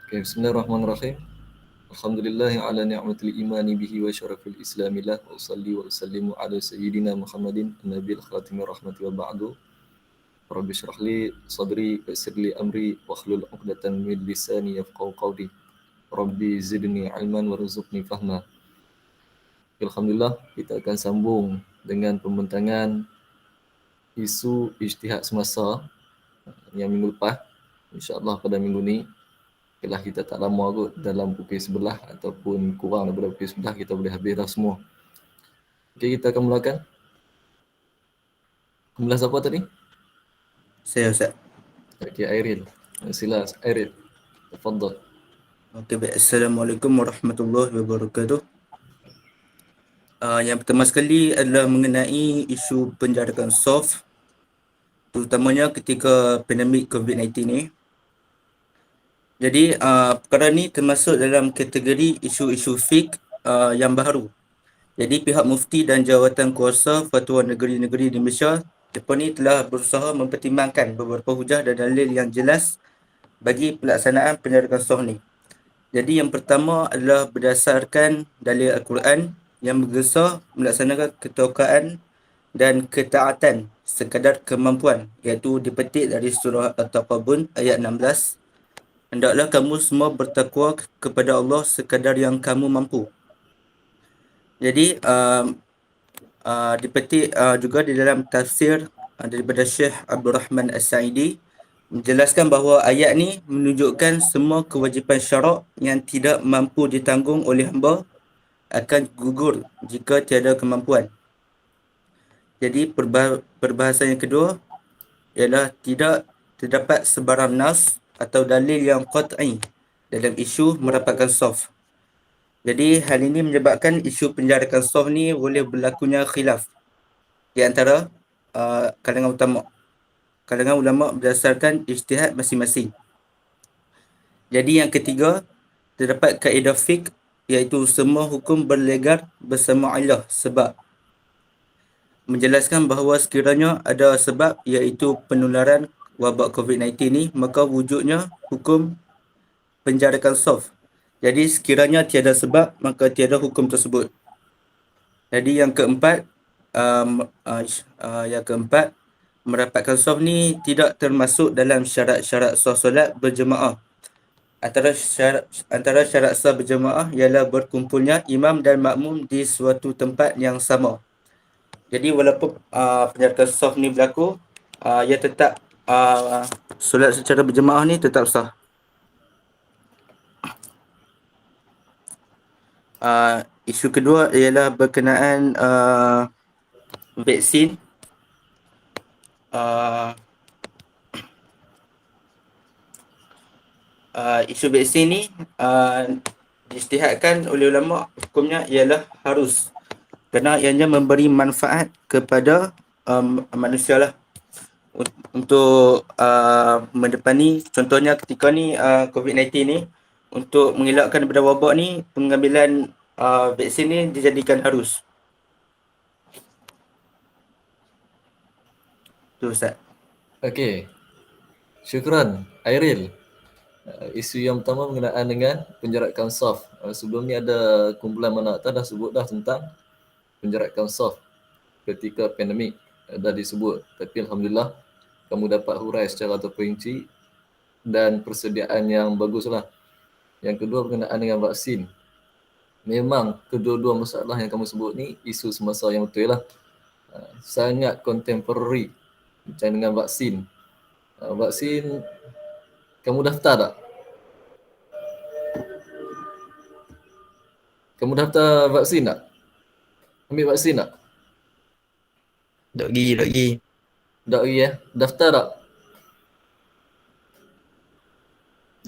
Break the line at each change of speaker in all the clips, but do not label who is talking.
Okay, bismillahirrahmanirrahim. Alhamdulillahi ala ni'matil imani bihi wa syarafil islamillah wa usalli wa usallimu ala sayyidina Muhammadin nabil khatimi rahmati wa ba'du. Rabbi syrah li sadri wa yassir li amri wa hlul 'uqdatan min lisani yafqahu qawli. Rabbi zidni ilman warzuqni fahma. Alhamdulillah, kita akan sambung dengan pembentangan isu ijtihad semasa yang minggu lepas. InsyaAllah pada minggu ni, kalau kita tak lama kot dalam pukul sebelah ataupun kurang daripada pukul sebelah, kita boleh habis dah semua. Okey, kita akan mulakan. Mula siapa tadi?
Saya Ustaz.
Okey, Airil. Sila Airil. Tafadhal.
Okey, baik. Assalamualaikum warahmatullahi wabarakatuh. Yang pertama sekali adalah mengenai isu penjarakan soft, terutamanya ketika pandemik COVID-19 ni. Jadi perkara ni termasuk dalam kategori isu-isu fik yang baru. Jadi pihak mufti dan jawatan kuasa fatwa negeri-negeri di Malaysia mereka ni telah berusaha mempertimbangkan beberapa hujah dan dalil yang jelas bagi pelaksanaan penjarakan soft ni. Jadi yang pertama adalah berdasarkan dalil Al-Quran yang bergesa melaksanakan ketaukaan dan ketaatan sekadar kemampuan, iaitu dipetik dari surah At-Taqabun ayat 16. Hendaklah kamu semua bertakwa kepada Allah sekadar yang kamu mampu. Jadi dipetik juga di dalam tafsir daripada Syekh Abdul Rahman As-Sa'idi menjelaskan bahawa ayat ni menunjukkan semua kewajipan syarak yang tidak mampu ditanggung oleh hamba akan gugur jika tiada kemampuan. Jadi perbahasan yang kedua ialah tidak terdapat sebarang nas atau dalil yang qat'i dalam isu merapatkan saf. Jadi hal ini menyebabkan isu penjarakan saf ni boleh berlakunya khilaf di antara kalangan ulama berdasarkan ijtihad masing-masing. Jadi yang ketiga, terdapat kaedah fiqh iaitu semua hukum berlegar bersama ilah sebab. Menjelaskan bahawa sekiranya ada sebab iaitu penularan wabak COVID-19 ni, maka wujudnya hukum penjarakan saf. Jadi sekiranya tiada sebab, maka tiada hukum tersebut. Jadi yang keempat, merapatkan saf ni tidak termasuk dalam syarat-syarat sah solat berjemaah. Antara syarat sah berjemaah ialah berkumpulnya imam dan makmum di suatu tempat yang sama. Jadi walaupun penjarakan saf ni berlaku, ia tetap solat secara berjemaah ni tetap sah. Isu kedua ialah berkenaan vaksin. Isu vaksin ni diijtihadkan oleh ulama, hukumnya ialah harus, kerana ianya memberi manfaat kepada manusia lah untuk mendepani, contohnya ketika ni COVID-19 ni, untuk mengelakkan daripada wabak ni, pengambilan vaksin ni dijadikan harus. Tu Ustaz.
Okey. Syukran Airil. Isu yang pertama berkenaan dengan penjarakan saf. Sebelum ni ada kumpulan mana atas dah sebut dah tentang penjarakan saf ketika pandemik, dah disebut. Tapi Alhamdulillah kamu dapat hurai secara terperinci dan persediaan yang baguslah. Yang kedua berkenaan dengan vaksin. Memang kedua-dua masalah yang kamu sebut ni isu semasa yang betul lah. Sangat contemporary macam dengan vaksin. Vaksin, kamu daftar tak? Kamu daftar vaksin tak? Ambil vaksin tak?
Tak pergi.
Tak pergi ya? Daftar tak?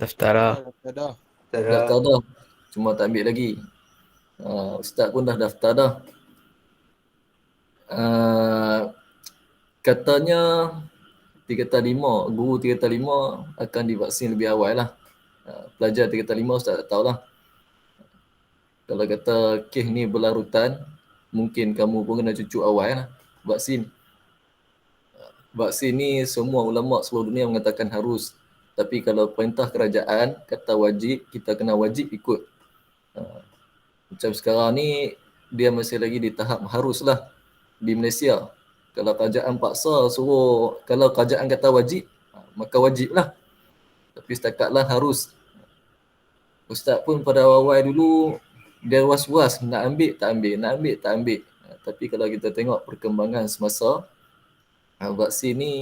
Daftar lah.
Daftar dah. Cuma tak ambil lagi. Ustaz pun dah daftar dah. Katanya tingkatan 5, guru tingkatan 5 akan divaksin lebih awal lah. Pelajar tingkatan 5 Ustaz tak tahulah. Kalau kata kes ni berlarutan, mungkin kamu pun kena cucuk awal lah vaksin. Vaksin ni semua ulama seluruh dunia mengatakan harus. Tapi kalau perintah kerajaan kata wajib, kita kena wajib ikut. Macam sekarang ni dia masih lagi di tahap haruslah di Malaysia. Kalau kerajaan paksa suruh, kalau kerajaan kata wajib, maka wajiblah. Tapi setakatlah harus. Ustaz pun pada awal dulu dia was-was nak ambil tak ambil, nak ambil tak ambil. Tapi kalau kita tengok perkembangan semasa, vaksin ni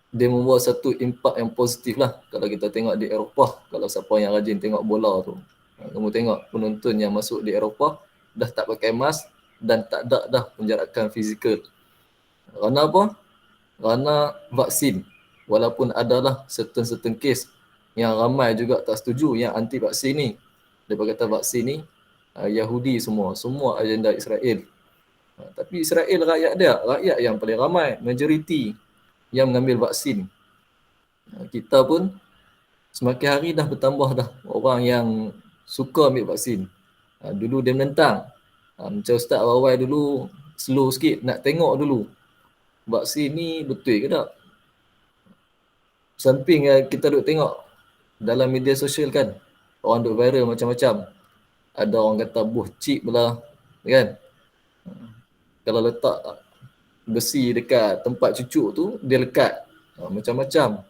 dia membawa satu impak yang positif lah. Kalau kita tengok di Eropah, kalau siapa yang rajin tengok bola tu, kamu tengok penonton yang masuk di Eropah dah tak pakai mask dan tak ada dah penjarakan fizikal. Kerana apa? Kerana vaksin. Walaupun adalah certain case yang ramai juga tak setuju yang anti vaksin ni. Dia kata vaksin ni Yahudi semua agenda Israel. Tapi Israel rakyat yang paling ramai, majoriti yang mengambil vaksin. Kita pun semakin hari dah bertambah dah orang yang suka ambil vaksin. Dulu dia menentang. Macam Ustaz awal dulu slow sikit nak tengok dulu vaksin ni betul ke tak. Samping kita duk tengok dalam media sosial kan, orang duk viral macam-macam. Ada orang kata buh chip lah kan. Kalau letak besi dekat tempat cucuk tu, dia lekat. Macam-macam.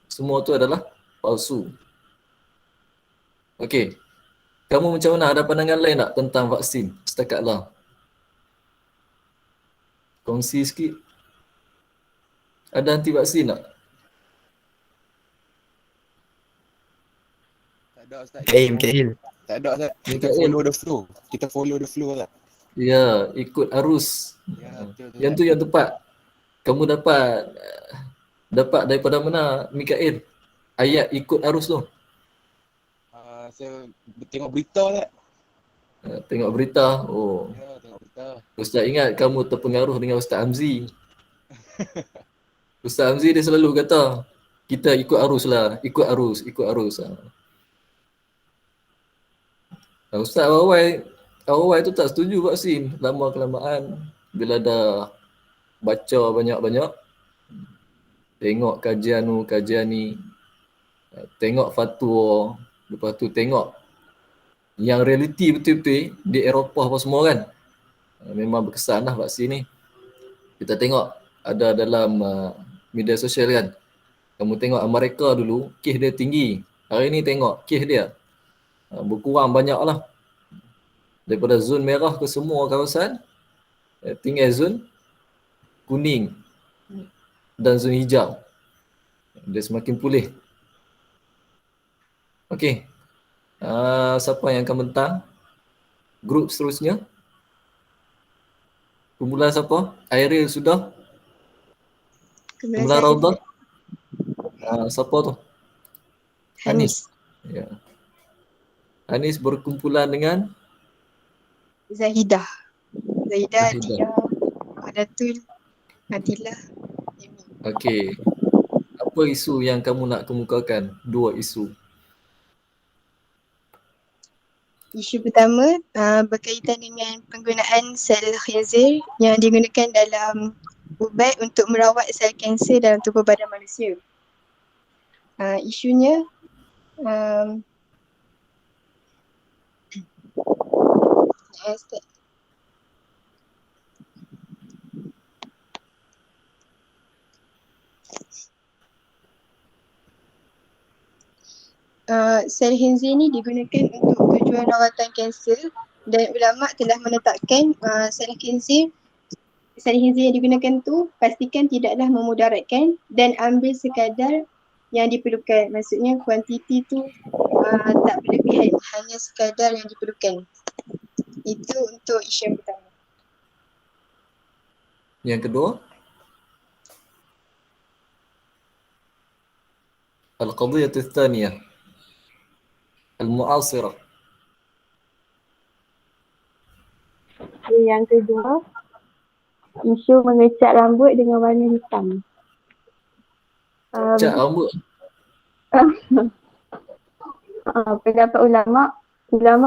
Semua tu adalah palsu. Okey. Kamu macam mana? Ada pandangan lain tak tentang vaksin setakatlah? Kongsi sikit. Ada anti vaksin tak?
Tak ada Ustaz.
Mikael.
Tak ada Ustaz. Kita
Mikael.
follow the flow. Kita follow the flow lah.
Ya, ikut arus.
Ya, betul tu.
Yang tu yang tepat. Kamu dapat daripada mana, Mikael? Ayat ikut arus tu.
Saya tengok berita tak?
Tengok berita. Oh,
Ya, tengok berita.
Ustaz ingat kamu terpengaruh dengan Ustaz Hamzi. Ustaz Hamzi dia selalu kata, kita ikut arus lah, ikut arus. Ustaz awal tu tak setuju vaksin. Lama kelamaan, bila dah baca banyak-banyak, tengok kajian ni, tengok fatwa, lepas tu tengok yang realiti betul-betul di Eropah apa semua kan. Memang berkesan lah vaksin ni. Kita tengok ada dalam media sosial kan. Kamu tengok Amerika dulu, kes dia tinggi. Hari ni tengok kes dia berkurang banyak lah. Daripada zon merah ke semua kawasan, tinggal zon kuning dan zon hijau. Dia semakin pulih. Okey. Siapa yang akan bentang? Grup seterusnya. Kumpulan siapa? Airil sudah? Kumpulan Raudah? Siapa tu? Anis. Ya. Anis berkumpulan dengan
Zahidah,
Zahidah.
Dia, Adatul, Adilah, Amy.
Okey. Apa isu yang kamu nak kemukakan? Dua isu.
Isu pertama berkaitan dengan penggunaan sel khinzir yang digunakan dalam ubat untuk merawat sel kanser dalam tubuh badan manusia. Isunya sel khinzir ni digunakan untuk tujuan rawatan kanser dan ulama telah menetapkan sel khinzir yang digunakan tu pastikan tidaklah memudaratkan dan ambil sekadar yang diperlukan. Maksudnya kuantiti tu tak berlebihan, hanya sekadar yang diperlukan. Itu untuk isu yang pertama.
Yang kedua, Al-Qadiyah Al-Thaniyah Al-Mu'asirah.
Yang kedua, isu mengecat rambut dengan warna hitam.
Cat rambut.
Pendapat ulama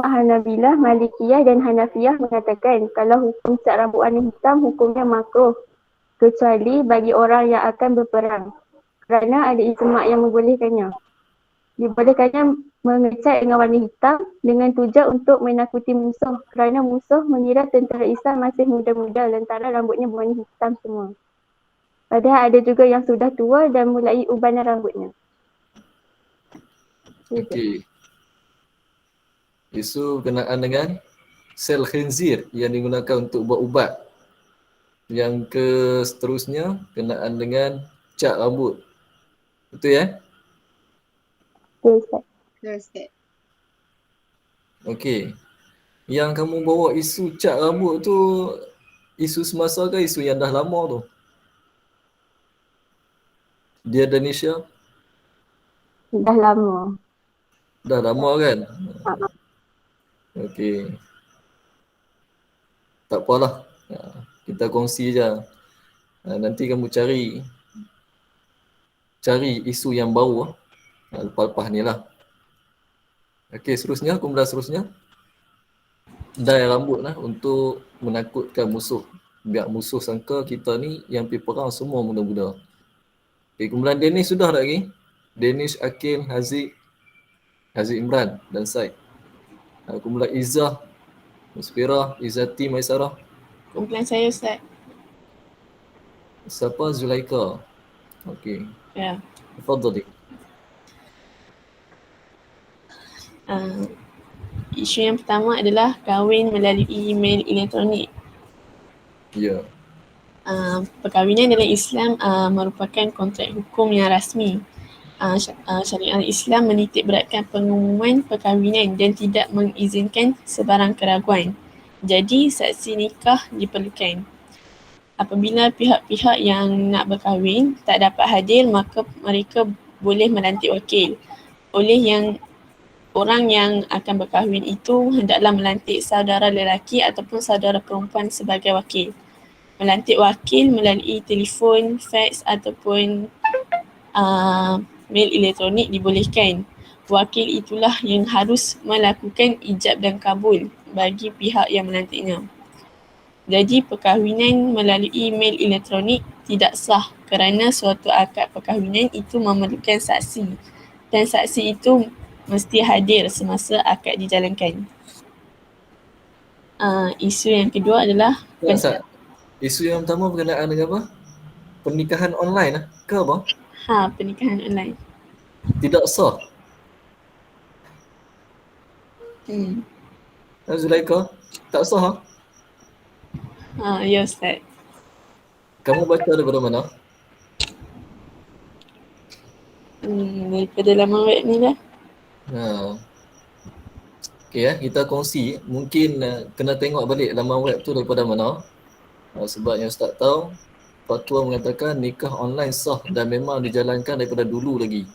Hanabilah, Malikiyah dan Hanafiyah mengatakan kalau hukum cat rambut warna hitam hukumnya makruh kecuali bagi orang yang akan berperang. kerana ada ijma' yang membolehkannya. Dibolehkannya mengecat dengan warna hitam dengan tujuan untuk menakuti musuh kerana musuh mengira tentera Islam masih muda-muda lantaran rambutnya berwarna hitam semua. Padahal ada juga yang sudah tua dan mulai ubanan rambutnya.
Okey. Isu berkenaan dengan sel khinzir yang digunakan untuk buat ubat. Yang ke seterusnya berkenaan dengan cat rambut. Betul ya?
Betul Ustaz.
Betul Ustaz.
Okey. Yang kamu bawa isu cat rambut tu isu semasa ke isu yang dah lama tu? Dia Indonesia
Dah lama.
dah lama kan?
Ha,
Okey. Tak apalah. Kita kongsi je. Nanti kamu cari isu yang baru lepas-lepas ni lah. Okey, seterusnya, kemudian seterusnya. Dai rambut lah untuk menakutkan musuh. Biar musuh sangka kita ni yang pergi perang semua muda-muda. Okey, kemudian Danish sudah tak lagi? Danish, Akil, Haziq Imran dan Said. Kemudian Izzah, Musfirah, Izzati, Maisarah.
Kumpulan saya Ustaz.
Siapa? Zulaika. Okey.
Ya.
Tafadhali.
Isu yang pertama adalah kahwin melalui email elektronik.
Ya.
Perkahwinan dalam Islam merupakan kontrak hukum yang rasmi. Syariat Islam menitik beratkan pengumuman perkahwinan dan tidak mengizinkan sebarang keraguan. Jadi saksi nikah diperlukan. Apabila pihak-pihak yang nak berkahwin tak dapat hadir, maka mereka boleh melantik wakil. Orang yang akan berkahwin itu hendaklah melantik saudara lelaki ataupun saudara perempuan sebagai wakil. Melantik wakil melalui telefon, fax ataupun mail elektronik dibolehkan. Wakil itulah yang harus melakukan ijab dan kabul bagi pihak yang melantiknya. Jadi perkahwinan melalui mail elektronik tidak sah kerana suatu akad perkahwinan itu memerlukan saksi dan saksi itu mesti hadir semasa akad dijalankan. Isu yang kedua adalah
Isu yang pertama berkenaan dengan apa? Pernikahan online ke apa?
Pernikahan online.
Tidak sah. Zulaika, tak sah.
Ya Ustaz.
Kamu baca daripada mana?
Daripada laman web ni lah.
Okey kita kongsi. Mungkin kena tengok balik laman web tu daripada mana. Sebab yang Ustaz tahu, fatwa mengatakan nikah online sah dan memang dijalankan daripada dulu lagi.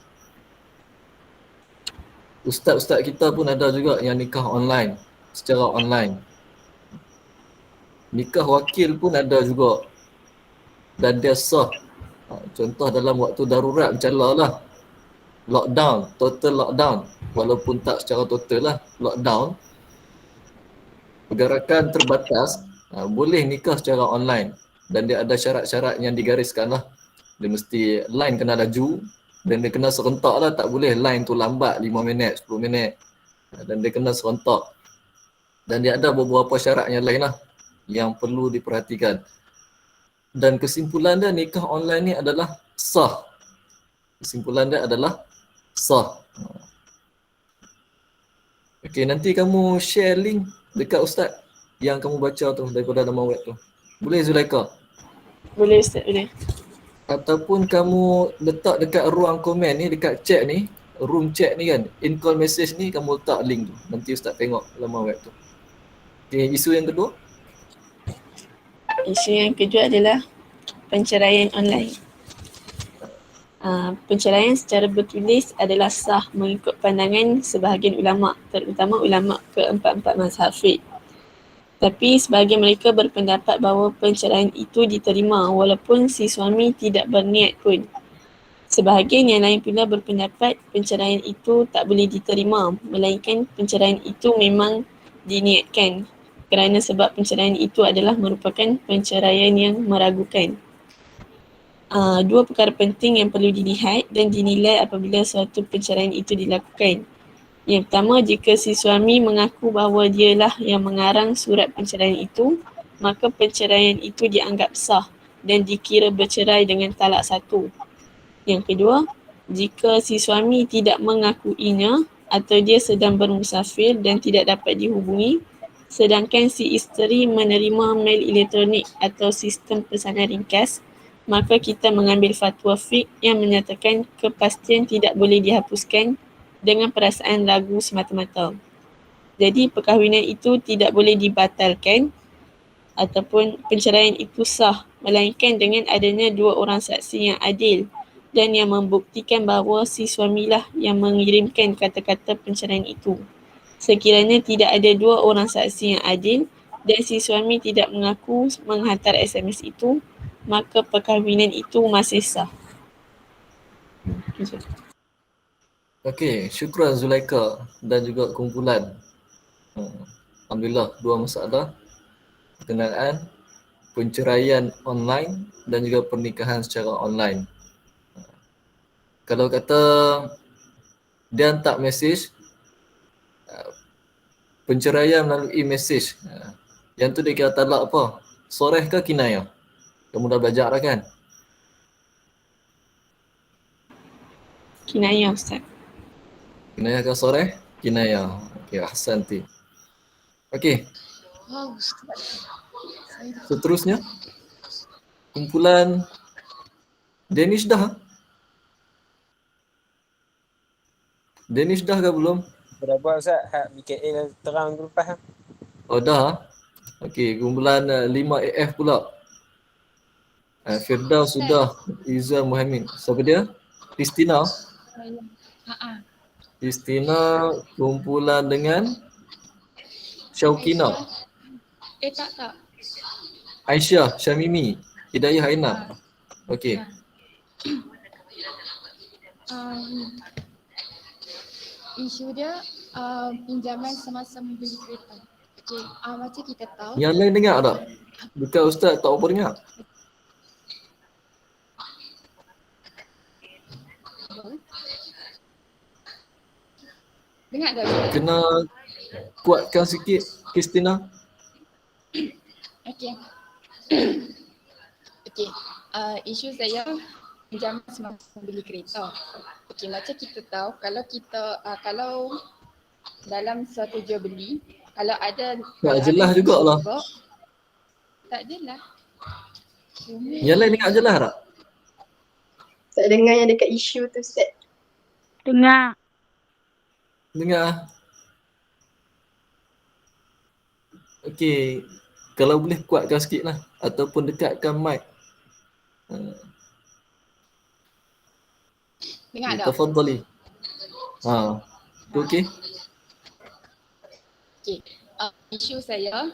Ustaz-ustaz kita pun ada juga yang nikah online, secara online. Nikah wakil pun ada juga dan dia sah. Contoh dalam waktu darurat macam lah, lockdown, total lockdown, walaupun tak secara total lah, lockdown, pergerakan terbatas, boleh nikah secara online dan dia ada syarat-syarat yang digariskan lah. Dia mesti line kena laju dan dia kena serentak lah, tak boleh line tu lambat 5 minit, 10 minit dan dia kena serentak. Dan dia ada beberapa syarat yang lain lah yang perlu diperhatikan. Dan kesimpulan dia nikah online ni adalah sah. Kesimpulan dia adalah sah. Okey, nanti kamu share link dekat Ustaz yang kamu baca tu daripada laman web tu. Boleh Zulaika?
Boleh Ustaz, boleh.
Ataupun kamu letak dekat ruang komen ni, dekat chat ni, room chat ni kan, in call message ni kamu letak link tu. Nanti Ustaz tengok laman web tu. Okey, isu yang kedua?
Isu yang kedua adalah penceraian online. Penceraian secara bertulis adalah sah mengikut pandangan sebahagian ulama', terutama ulama' keempat-empat mazhab fiqh. Tapi sebahagian mereka berpendapat bahawa penceraian itu diterima walaupun si suami tidak berniat pun. Sebahagian yang lain pula berpendapat penceraian itu tak boleh diterima, melainkan penceraian itu memang diniatkan kerana sebab penceraian itu adalah merupakan penceraian yang meragukan. dua perkara penting yang perlu dilihat dan dinilai apabila suatu perceraian itu dilakukan. Yang pertama, jika si suami mengaku bahawa dialah yang mengarang surat perceraian itu, maka perceraian itu dianggap sah dan dikira bercerai dengan talak satu. Yang kedua, jika si suami tidak mengakuinya atau dia sedang bermusafir dan tidak dapat dihubungi, sedangkan si isteri menerima mail elektronik atau sistem pesanan ringkas, maka kita mengambil fatwa fiqh yang menyatakan kepastian tidak boleh dihapuskan dengan perasaan ragu semata-mata. Jadi perkahwinan itu tidak boleh dibatalkan ataupun perceraian itu sah, melainkan dengan adanya dua orang saksi yang adil dan yang membuktikan bahawa si suamilah yang mengirimkan kata-kata perceraian itu. Sekiranya tidak ada dua orang saksi yang adil dan si suami tidak mengaku menghantar SMS itu, maka perkahwinan itu masih sah.
Okey, syukran Zulaika dan juga kumpulan. Alhamdulillah, dua masalah berkenaan penceraian online dan juga pernikahan secara online. Kalau kata dia hantar mesej, penceraian melalui mesej, yang tu dia kira talak apa? Soreh ke kinayah? Kamu dah belajar dah kan?
Kinayah Ustaz.
Kinayah ke soreh? Kinayah. Okey, ahsanti. Okey, seterusnya kumpulan Danish dah. Danish dah ke belum?
Dah buat Ustaz, hak BKA terang tu lepas.
Oh dah. Okey, kumpulan 5AF pula. Firdaus sudah, Iza Muhammad. Siapa dia? Kristina. Kristina kumpulan dengan Syaukina.
Tak.
Aisyah, Syamimi, Hidayah Aina. Okey.
Isu dia pinjaman semasa membeli kereta. Okey, macam kita tahu.
Yang lain dengar tak? Bukan Ustaz tak apa dengar.
Dengar tak?
Kena kuatkan sikit Kristina.
Okey. Okey. Isu saya pinjaman semasa membeli kereta. Okey, macam kita tahu kalau dalam suatu jual beli, kalau ada
jelas jugalah.
Tak jelas.
Yang lain dengar jelas tak?
Tak dengar yang dekat isu tu Ustaz.
Dengar.
Dengar. Okey, kalau boleh kuatkan sikit lah ataupun dekatkan mic.
Dengar tak?
Tafadhali. Okey.
Okey. Isu saya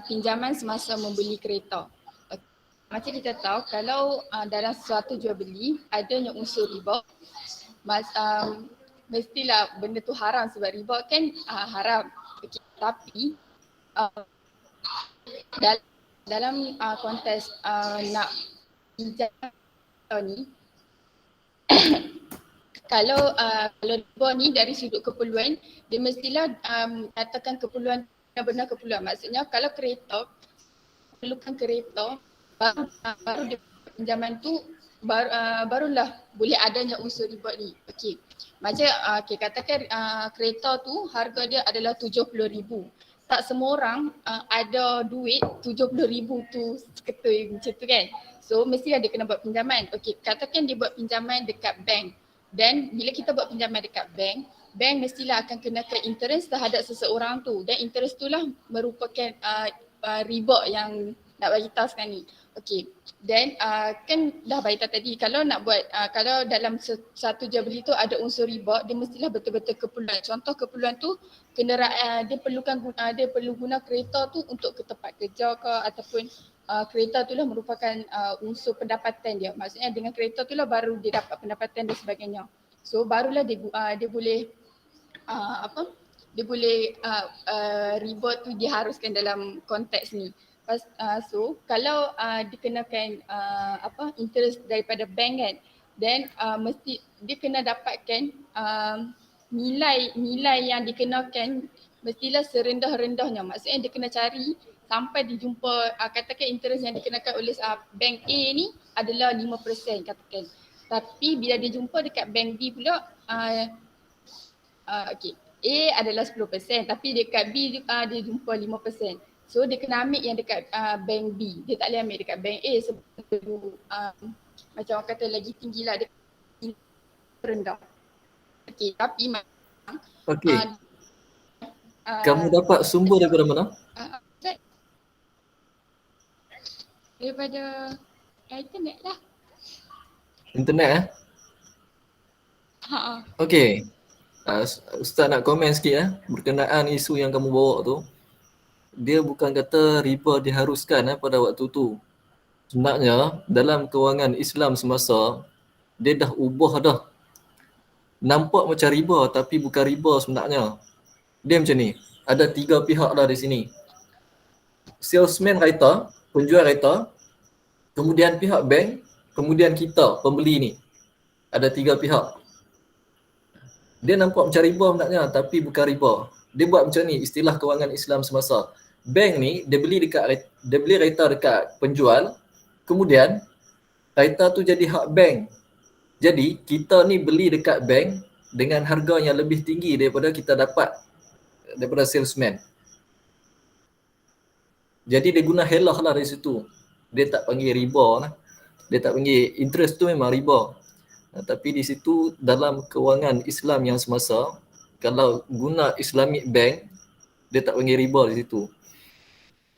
pinjaman semasa membeli kereta. Macam kita tahu kalau dalam suatu jual beli adanya unsur riba, mestilah benda tu haram sebab riba kan haram. Okay. Tapi dalam konteks nak pinjam ni kalau riba ni dari sudut keperluan, dia mestilah katakan keperluan benar-benar keperluan. Maksudnya kalau kereta, perlukan kereta, baru dia pinjaman tu barulah boleh adanya unsur riba ni. Okey. Macam katakan kereta tu harga dia adalah 70,000. Tak semua orang ada duit 70,000 tu seketul macam tu kan. So mesti ada kena buat pinjaman. Okey, katakan dia buat pinjaman dekat bank. Dan bila kita buat pinjaman dekat bank, bank mestilah akan kenakan interest terhadap seseorang tu. Dan interest tu lah merupakan riba yang nak bagi tahu sekarang ni. Okey. Dan kan dah bagi tahu tadi kalau nak buat kalau dalam satu jual beli tu ada unsur riba, dia mestilah betul-betul keperluan. Contoh keperluan tu kenderaan dia perlu guna kereta tu untuk ke tempat kerja ke ataupun kereta tu lah merupakan unsur pendapatan dia. Maksudnya dengan kereta tu lah baru dia dapat pendapatan dan sebagainya. So barulah dia boleh riba tu diharuskan dalam konteks ni. So kalau dikenakan interest daripada bank kan, then mesti dia kena dapatkan nilai yang dikenakan mestilah serendah-rendahnya. Maksudnya dia kena cari sampai dijumpa katakan interest yang dikenakan oleh bank A ni adalah 5% katakan. Tapi bila dia jumpa dekat bank B pula okay, A adalah 10% tapi dekat B dia jumpa 5%. So dia kena ambil yang dekat bank B. Dia tak boleh ambil dekat bank A sebab macam orang kata lagi tinggi lah, dia rendah. Okay, tapi
Okey. Kamu dapat sumber daripada mana?
daripada internet lah.
Internet Okey. Ustaz nak komen sikit berkenaan isu yang kamu bawa tu. Dia bukan kata riba diharuskan pada waktu tu. Sebenarnya dalam kewangan Islam semasa dia dah ubah dah. Nampak macam riba tapi bukan riba sebenarnya. Dia macam ni. Ada 3 pihak dah di sini. Salesman kereta, penjual kereta, kemudian pihak bank, kemudian kita pembeli ni. Ada 3 pihak. Dia nampak macam riba sebenarnya tapi bukan riba. Dia buat macam ni istilah kewangan Islam semasa. Bank ni dia beli kereta dekat penjual, kemudian kereta tu jadi hak bank. Jadi kita ni beli dekat bank dengan harga yang lebih tinggi daripada kita dapat daripada salesman. Jadi dia guna helah lah dari situ. Dia tak panggil riba lah. Dia tak panggil interest tu memang riba. Tapi di situ dalam kewangan Islam yang semasa, kalau guna Islamic bank, dia tak panggil riba di situ.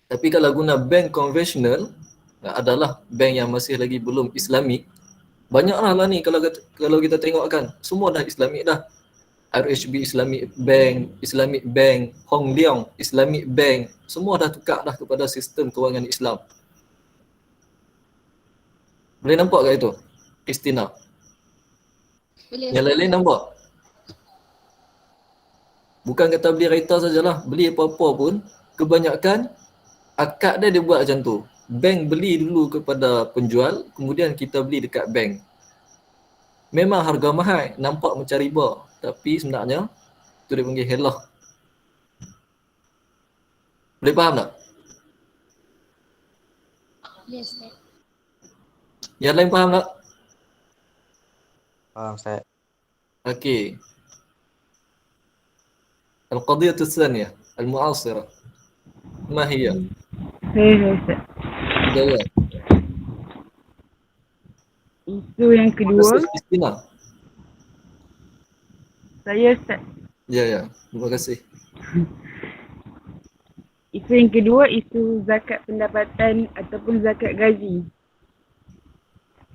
Tapi kalau guna bank konvensional, adalah bank yang masih lagi belum Islamic, banyaklah lah ni kalau kita tengok kan, semua dah Islamic dah. RHB Islamic Bank, Hong Leong Islamic Bank, semua dah tukar dah kepada sistem kewangan Islam. Boleh nampak kat itu? Istina.
Boleh.
Yang lain-lain nampak? Bukan kata beli kereta sajalah, beli apa-apa pun, kebanyakan akad dia buat macam tu. Bank beli dulu kepada penjual, kemudian kita beli dekat bank. Memang harga mahal, nampak macam riba. Tapi sebenarnya, tu dia panggil helah. Boleh faham tak?
Yes.
Yang lain faham tak?
Faham Ustaz.
Okey. القضية الثانية المعاصرة ما هي؟
Ustaz.
Jawab.
Isu yang kedua,
Istina.
saya Ustaz.
Ya. Terima kasih.
Isu yang kedua, isu zakat pendapatan ataupun zakat gaji.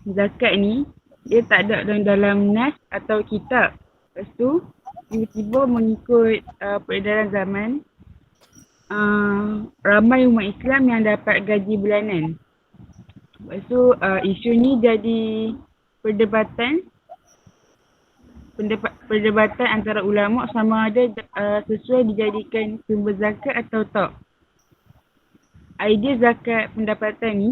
Zakat ni, dia tak ada dalam nas atau kitab. Lepas tu, tiba-tiba mengikut peredaran zaman, ramai umat Islam yang dapat gaji bulanan. Lepas tu, isu ni jadi perdebatan antara ulama sama ada sesuai dijadikan sumber zakat atau tak. Idea zakat pendapatan ni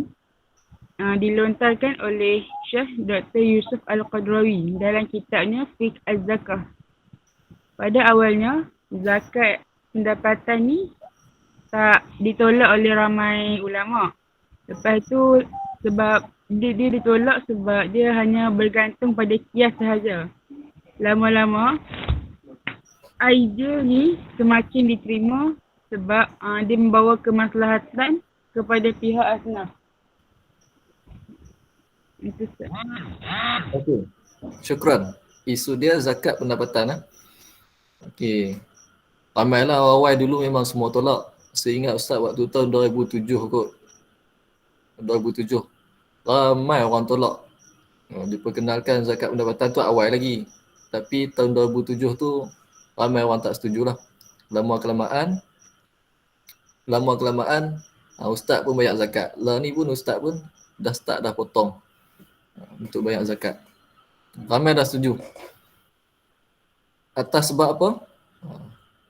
dilontarkan oleh Syekh Dr. Yusuf Al-Qadrawi dalam kitabnya Fiqh Az-Zakah. Pada awalnya, zakat pendapatan ni tak ditolak oleh ramai ulama. Lepas tu sebab dia ditolak sebab dia hanya bergantung pada kias sahaja. Lama-lama idea ni semakin diterima sebab dia membawa kemaslahatan kepada pihak asnaf. Itu Ustaz.
Okey. Syukran. Isu dia zakat pendapatan. Okey. Ramailah awal dulu memang semua tolak. Saya ingat Ustaz waktu tahun 2007 kot. 2007. Ramai orang tolak. Diperkenalkan zakat pendapatan tu awal lagi. Tapi tahun 2007 tu ramai orang tak setujulah. Lama-kelamaan Ustaz pun bayar zakat. Lah ni pun Ustaz pun dah start dah potong untuk bayar zakat. Ramai dah setuju. Atas sebab apa?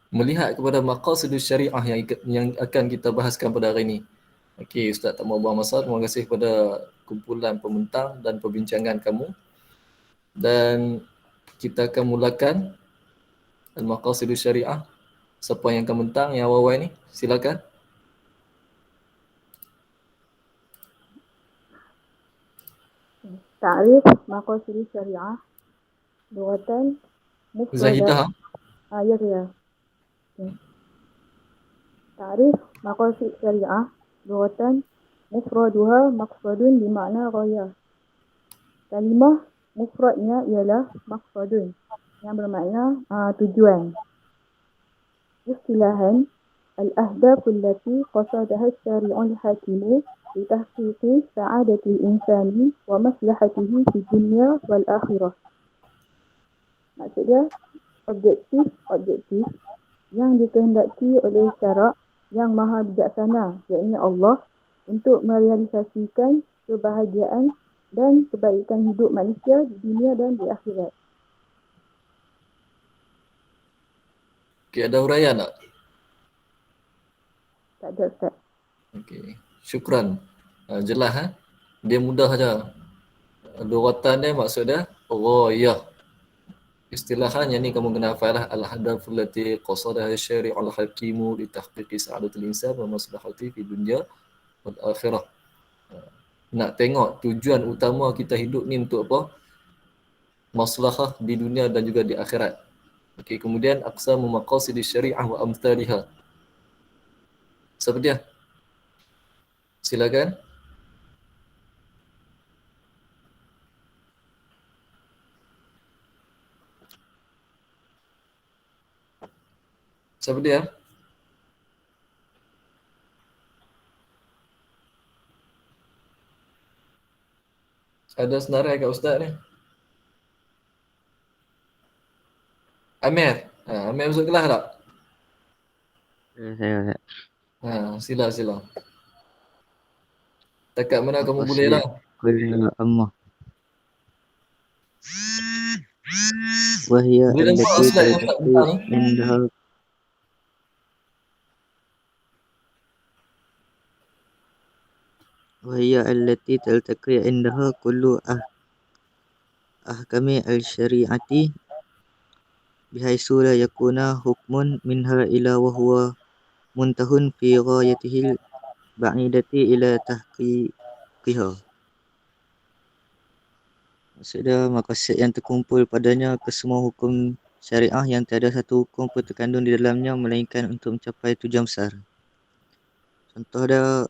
Melihat kepada maqasidus syariah yang akan kita bahaskan pada hari ini. Okey, Ustaz tak mau buang masa. Terima kasih kepada kumpulan pembentang dan perbincangan kamu. Dan kita akan mulakan Al-Maqasidus Syariah. Siapa yang akan bentang, yang awal-awal ni? Silakan.
تعريف مقاصد الشريعة لغة مفردة
Zahidah.
يا تعريف مقاصد الشريعة لغة مفردها مقصد بمعنى غاية. Kalimah mufradnya ialah maqsadun yang bermakna tujuan. Istilahan al-ahdaf allati qasadaha asy-syari'ul hakim litahqiqi sa'adatil insani wa maslahatihi fi dunya wal akhirah. Maksudnya objektif yang dikehendaki oleh syarak yang maha bijaksana, yakni Allah, untuk merealisasikan kebahagiaan dan kebaikan hidup manusia di dunia dan di akhirat.
Okey, ada huraian tak?
Tak ada, Ustaz.
Okey, syukran. Jelas Dia mudah saja. Luratan dia maksud dia ghayah. Istilahan yang ni kamu kena hafal lah. Al-hadaf allati qasadaha syari'ul hakimu li tahqiqi sa'adatil insan wa maslahati fi dunya wal akhirah. Nak tengok tujuan utama kita hidup ni untuk apa? Maslahah di dunia dan juga di akhirat. Okey, kemudian aqsamu maqasidis syariah wa amthaliha. Siapa dia? Silakan. Siapa dia? Ada senarai kat Ustaz ni. Amir. Amir masuk kelas tak?
Saya
Sila. Takat mana kamu boleh lah.
kuliah amma. Wahia
Boleh nampak
allati
slide yang Ustaz bentang ni?
indaha وهي التي تلتقي عندها كل أحكام الشريعة بحيث لا يكون حكم منها إلا وهو منتهٍ في غايته البعيدة إلى تحقيقها. Maksudnya maqasid yang terkumpul padanya kesemua hukum syariah yang tiada satu hukum pun terkandung di dalamnya melainkan untuk mencapai tujuan besar. Contoh dia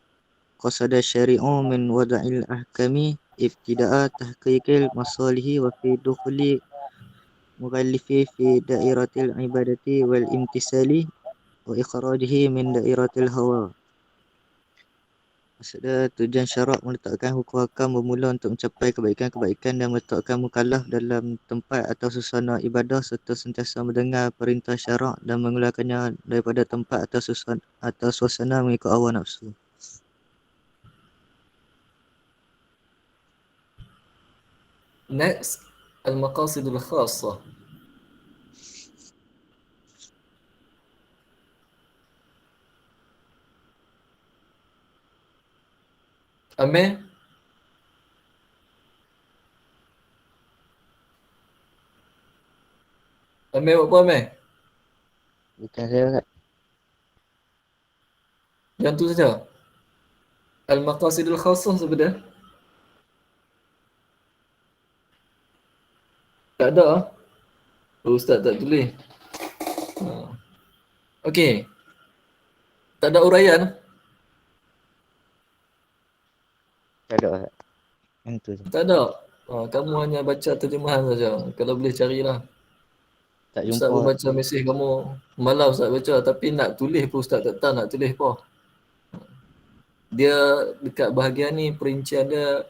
qasada syari'u min wada'il ahkami ibtida'a tahqiqil masalihi wa fi dukhuli mughallifi fi dairatil ibadati wal imtisali wa ikhrajihi min dairatil hawa. Maksudnya tujuan syarak meletakkan hukum hakam bermula untuk mencapai kebaikan-kebaikan dan meletakkan mukallaf dalam tempat atau suasana ibadah serta sentiasa mendengar perintah syarak dan mengeluarkannya daripada tempat atau suasana mengikut hawa nafsu.
Next, al-maqasidul khassah. Amir? Amir buat apa Amir?
Bukan saya Ustaz.
Yang tu saja. Al-maqasidul khassah sebenarnya. Tak ada. Ustaz tak tulis. Okey. Tak ada uraian?
Tak ada Ustaz. Yang tu je.
Tak ada. Kamu hanya baca terjemahan saja. Kalau boleh carilah.
Tak
Ustaz pun
jumpa.
baca mesej kamu. Malam Ustaz baca tapi nak tulis pun Ustaz tak tahu nak tulis apa. Dia dekat bahagian ni perincian dia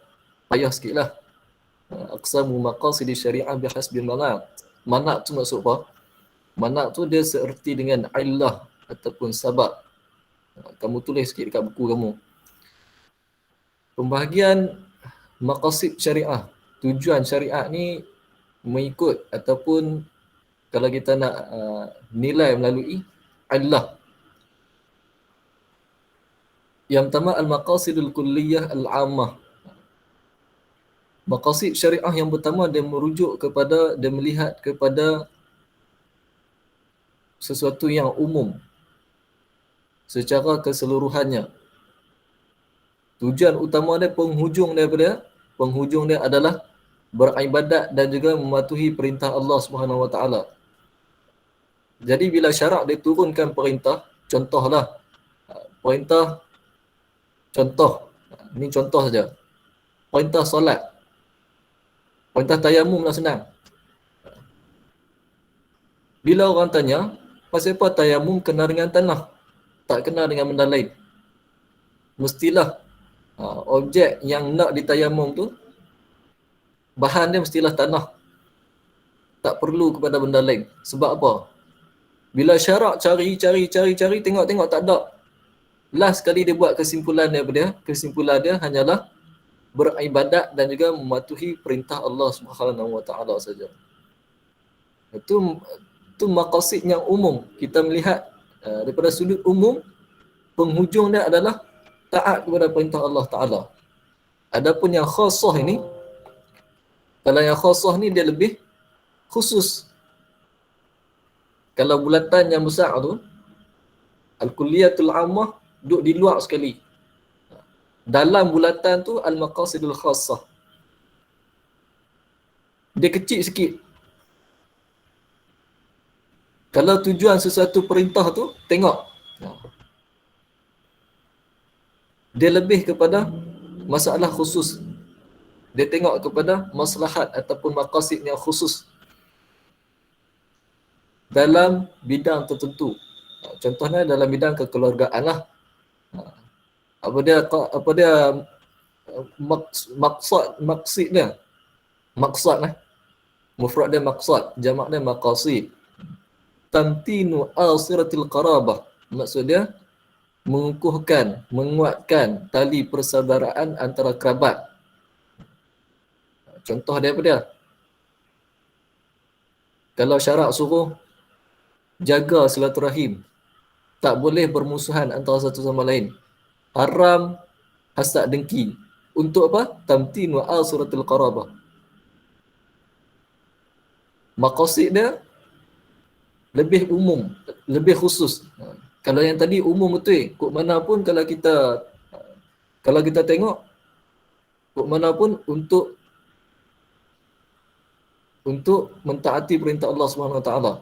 payah sikit lah. Aqsamu maqasidi syariah bihasbil manat. Manat tu maksud apa? Manat tu dia seerti dengan illah ataupun sabab. Kamu tulis sikit dekat buku kamu. Pembahagian maqasid syariah. Tujuan syariah ni mengikut ataupun kalau kita nak nilai melalui illah. Yang pertama al-maqasidul kulliyah al-ammah. Maqasid syariah yang pertama dia merujuk kepada, dia melihat kepada sesuatu yang umum secara keseluruhannya. Tujuan utama dia, penghujung dia adalah beribadat dan juga mematuhi perintah Allah Subhanahu Wa Taala. Jadi bila syarak dia turunkan perintah, contohlah perintah, contoh, ini contoh saja. Perintah solat, perintah tayamum lah senang. Bila orang tanya, pasal apa tayamum kena dengan tanah, tak kena dengan benda lain? Mestilah objek yang nak ditayamum tu, bahan dia mestilah tanah. Tak perlu kepada benda lain. Sebab apa? Bila syarak cari, tengok tak ada. Last sekali dia buat kesimpulan dia hanyalah beribadat dan juga mematuhi perintah Allah Subhanahu Wa Taala saja. Itu maqasid yang umum. Kita melihat daripada sudut umum, penghujung dia adalah taat kepada perintah Allah Taala. Adapun yang khassah ini, kalau yang khassah ni dia lebih khusus. Kalau bulatan yang besar tu, al-kulliyatul ammah duduk di luar sekali. Dalam bulatan tu al-maqasidul khassah. Dia kecil sikit. Kalau tujuan sesuatu perintah tu, tengok. Dia lebih kepada masalah khusus. Dia tengok kepada maslahat ataupun maqasid yang khusus dalam bidang tertentu. Contohnya dalam bidang kekeluargaan lah. Apa dia maksud dia? Maksud lah. Mufrad dia maksud, jamak dia maqasid. Tamtinu asiratil qarabah. Maksud dia mengukuhkan, menguatkan tali persaudaraan antara kerabat. Contoh dia apa dia? Kalau syarak suruh jaga silaturahim, tak boleh bermusuhan antara satu sama lain. Haram hasad dengki. Untuk apa? Tamtin wa asratul qarabah. Maqasid dia lebih umum, lebih khusus. Kalau yang tadi umum betul, kok mana pun kalau kita tengok, kok mana pun untuk mentaati perintah Allah Subhanahu Wa Taala.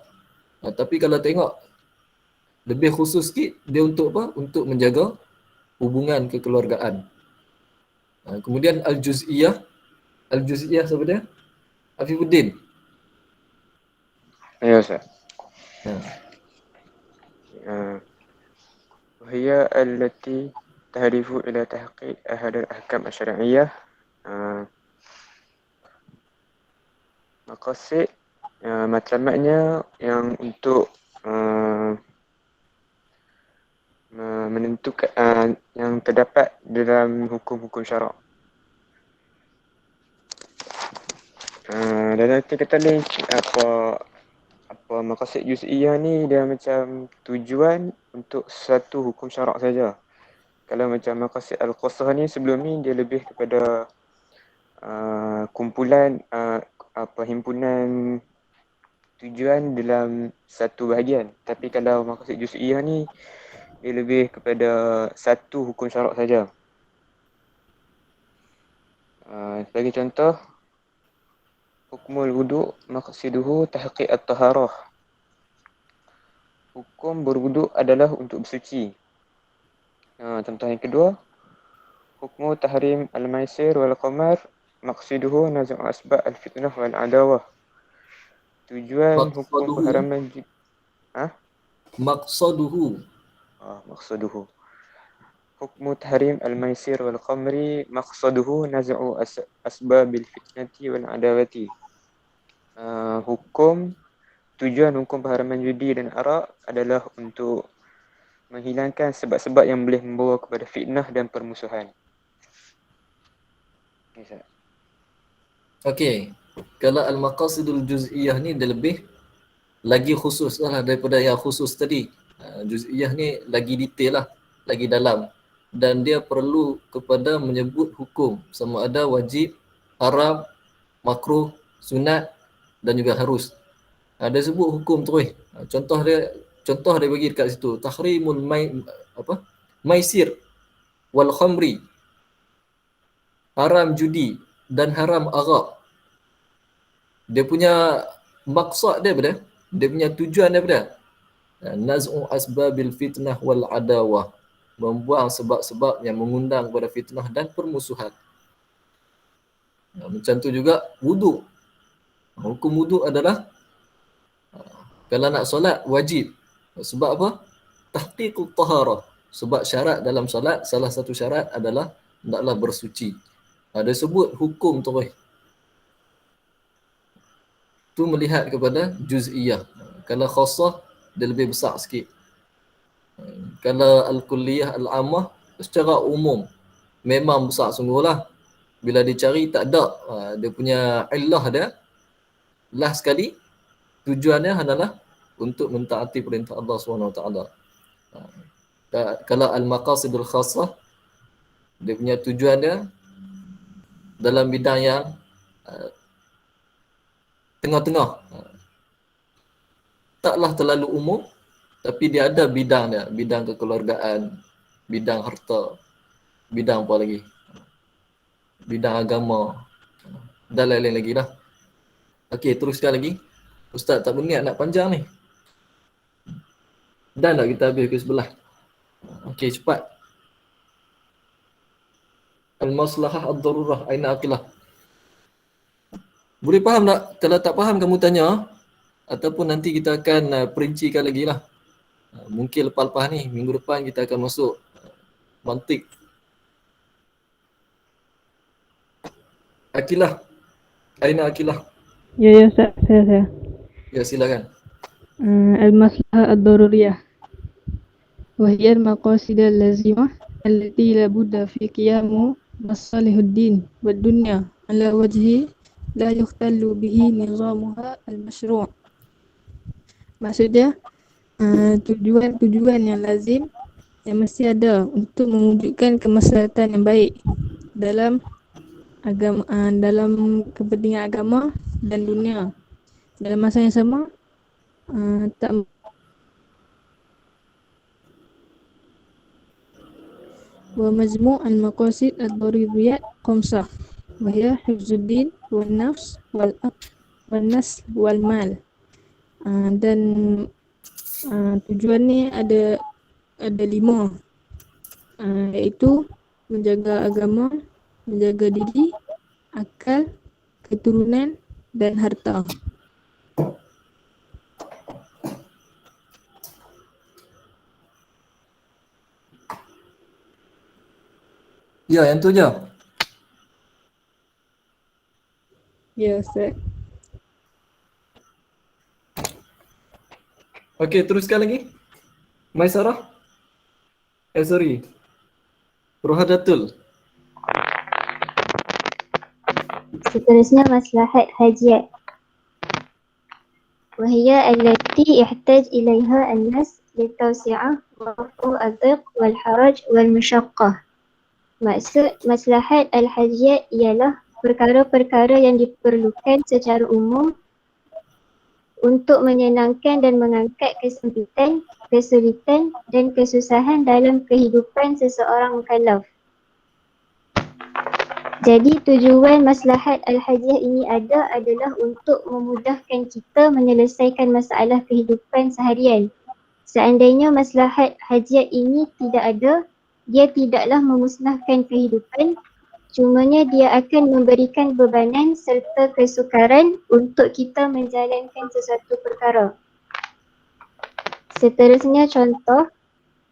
Tapi kalau tengok lebih khusus sikit, dia untuk apa? Untuk menjaga hubungan kekeluargaan. Kemudian al-juz'iyah. Al-juz'iyah siapa dia? Afifuddin.
Ya, Ustaz. وهي التي تهدف إلى تحقيق أحد الأحكام الشرعية. Maqasid matlamatnya yang untuk menentukan yang terdapat dalam hukum-hukum syarak. Dan nanti kata ni apa maqasid juz'iyah ni dia macam tujuan untuk satu hukum syarak saja. Kalau macam maqasid al-qassah ni sebelum ni dia lebih kepada kumpulan himpunan tujuan dalam satu bahagian. Tapi kalau maqasid juz'iyah ni dia lebih kepada satu hukum syarak saja. Sebagai contoh, hukmul wudu' maqsiduhu tahqiq at-taharah. Hukum berwuduk adalah untuk bersuci. Contoh yang kedua, hukmu tahrim al-maisir wal qamar maqsiduhu naz'u asbab al-fitnah wal adawah. Tujuan hukum pengharaman
Maqsaduhu.
Maqsaduhu. Hukmu tahrim al-maisir wal qamri maqsaduhu naz'u asbabil fitnati wal adawati. Tujuan hukum pengharaman judi dan arak adalah untuk menghilangkan sebab-sebab yang boleh membawa kepada fitnah dan permusuhan.
Okey. Kalau al-maqasidul juz'iyah ni dia lebih lagi khusus lah daripada yang khusus tadi. Juz'iyah ni lagi detail lah, lagi dalam. dan dia perlu kepada menyebut hukum sama ada wajib, haram, makruh, sunat dan juga harus. Dia sebut hukum terus. Contoh dia bagi dekat situ, tahrimul maisir wal khamri, haram judi dan haram arak. Dia punya maksud dia apa? Dia punya tujuan dia apa? Naz'u asbabil fitnah wal adawah, membuang sebab-sebab yang mengundang kepada fitnah dan permusuhan. Macam tu juga wuduk. Hukum wuduk adalah kalau nak solat wajib. Sebab apa? Tahqiqut taharah. Sebab syarat dalam solat, salah satu syarat adalah hendaklah bersuci. Dia sebut hukum terus. Tu melihat kepada juz'iyah. Kalau khassah dia lebih besar sikit. Kalau al-kulliyah al-ammah secara umum memang besar sungguhlah. Bila dicari tak ada dia punya illah dia. Last sekali tujuannya adalah untuk mentaati perintah Allah SWT. Kalau al-maqasidul khassah dia punya tujuan dia dalam bidang yang tengah-tengah. Taklah terlalu umum, tapi dia ada bidang dia, bidang kekeluargaan, bidang harta, bidang apa lagi? Bidang agama dan lain-lain lagi lah. Okey, teruskan lagi. Ustaz tak berniat nak panjang ni. Dan tak kita habis ke sebelah. Okey, cepat. Al-maslahah ad-darurah aina aqilah. Boleh faham tak? Kalau tak faham kamu tanya, ataupun nanti kita akan perincikan lagi lah. Mungkin lepas-lepas ni, minggu depan kita akan masuk mantik. Aqilah. Aina aqilah.
Ya Ustaz, saya.
Ya, silakan.
Al-maslahah ad-daruriyah. وهي المقاصد اللازمة التي لا بد في قيام مصالح الدين والدنيا على وجه لا يختل به نظامها المشروع. Maksudnya tujuan yang lazim yang mesti ada untuk mewujudkan kemaslahatan yang baik dalam agama, dalam kepentingan agama dan dunia dalam masa yang sama. ومجموع المقاصد الضروريات خمسة وهي حفظ الدين والنفس والعقل والنسل والمال. Dan tujuan ni ada 5, iaitu menjaga agama, menjaga diri, akal, keturunan dan harta.
Ya, yang tu je.
Ya, Ustaz.
Okey, teruskan lagi. Maisarah. Sorry. Rohadatul.
Seterusnya maslahat hajiat. وهي التي يحتاج إليها الناس للتوسعة ورفع الضيق والحرج والمشقة. Maksud maslahat al-hajiyat ialah perkara-perkara yang diperlukan secara umum untuk menyenangkan dan mengangkat kesempitan, kesulitan dan kesusahan dalam kehidupan seseorang mukallaf. Jadi tujuan maslahat al-hajiyah ini adalah untuk memudahkan kita menyelesaikan masalah kehidupan seharian. Seandainya maslahat hajiyat ini tidak ada, dia tidaklah memusnahkan kehidupan, cumanya dia akan memberikan bebanan serta kesukaran untuk kita menjalankan sesuatu perkara. Seterusnya contoh,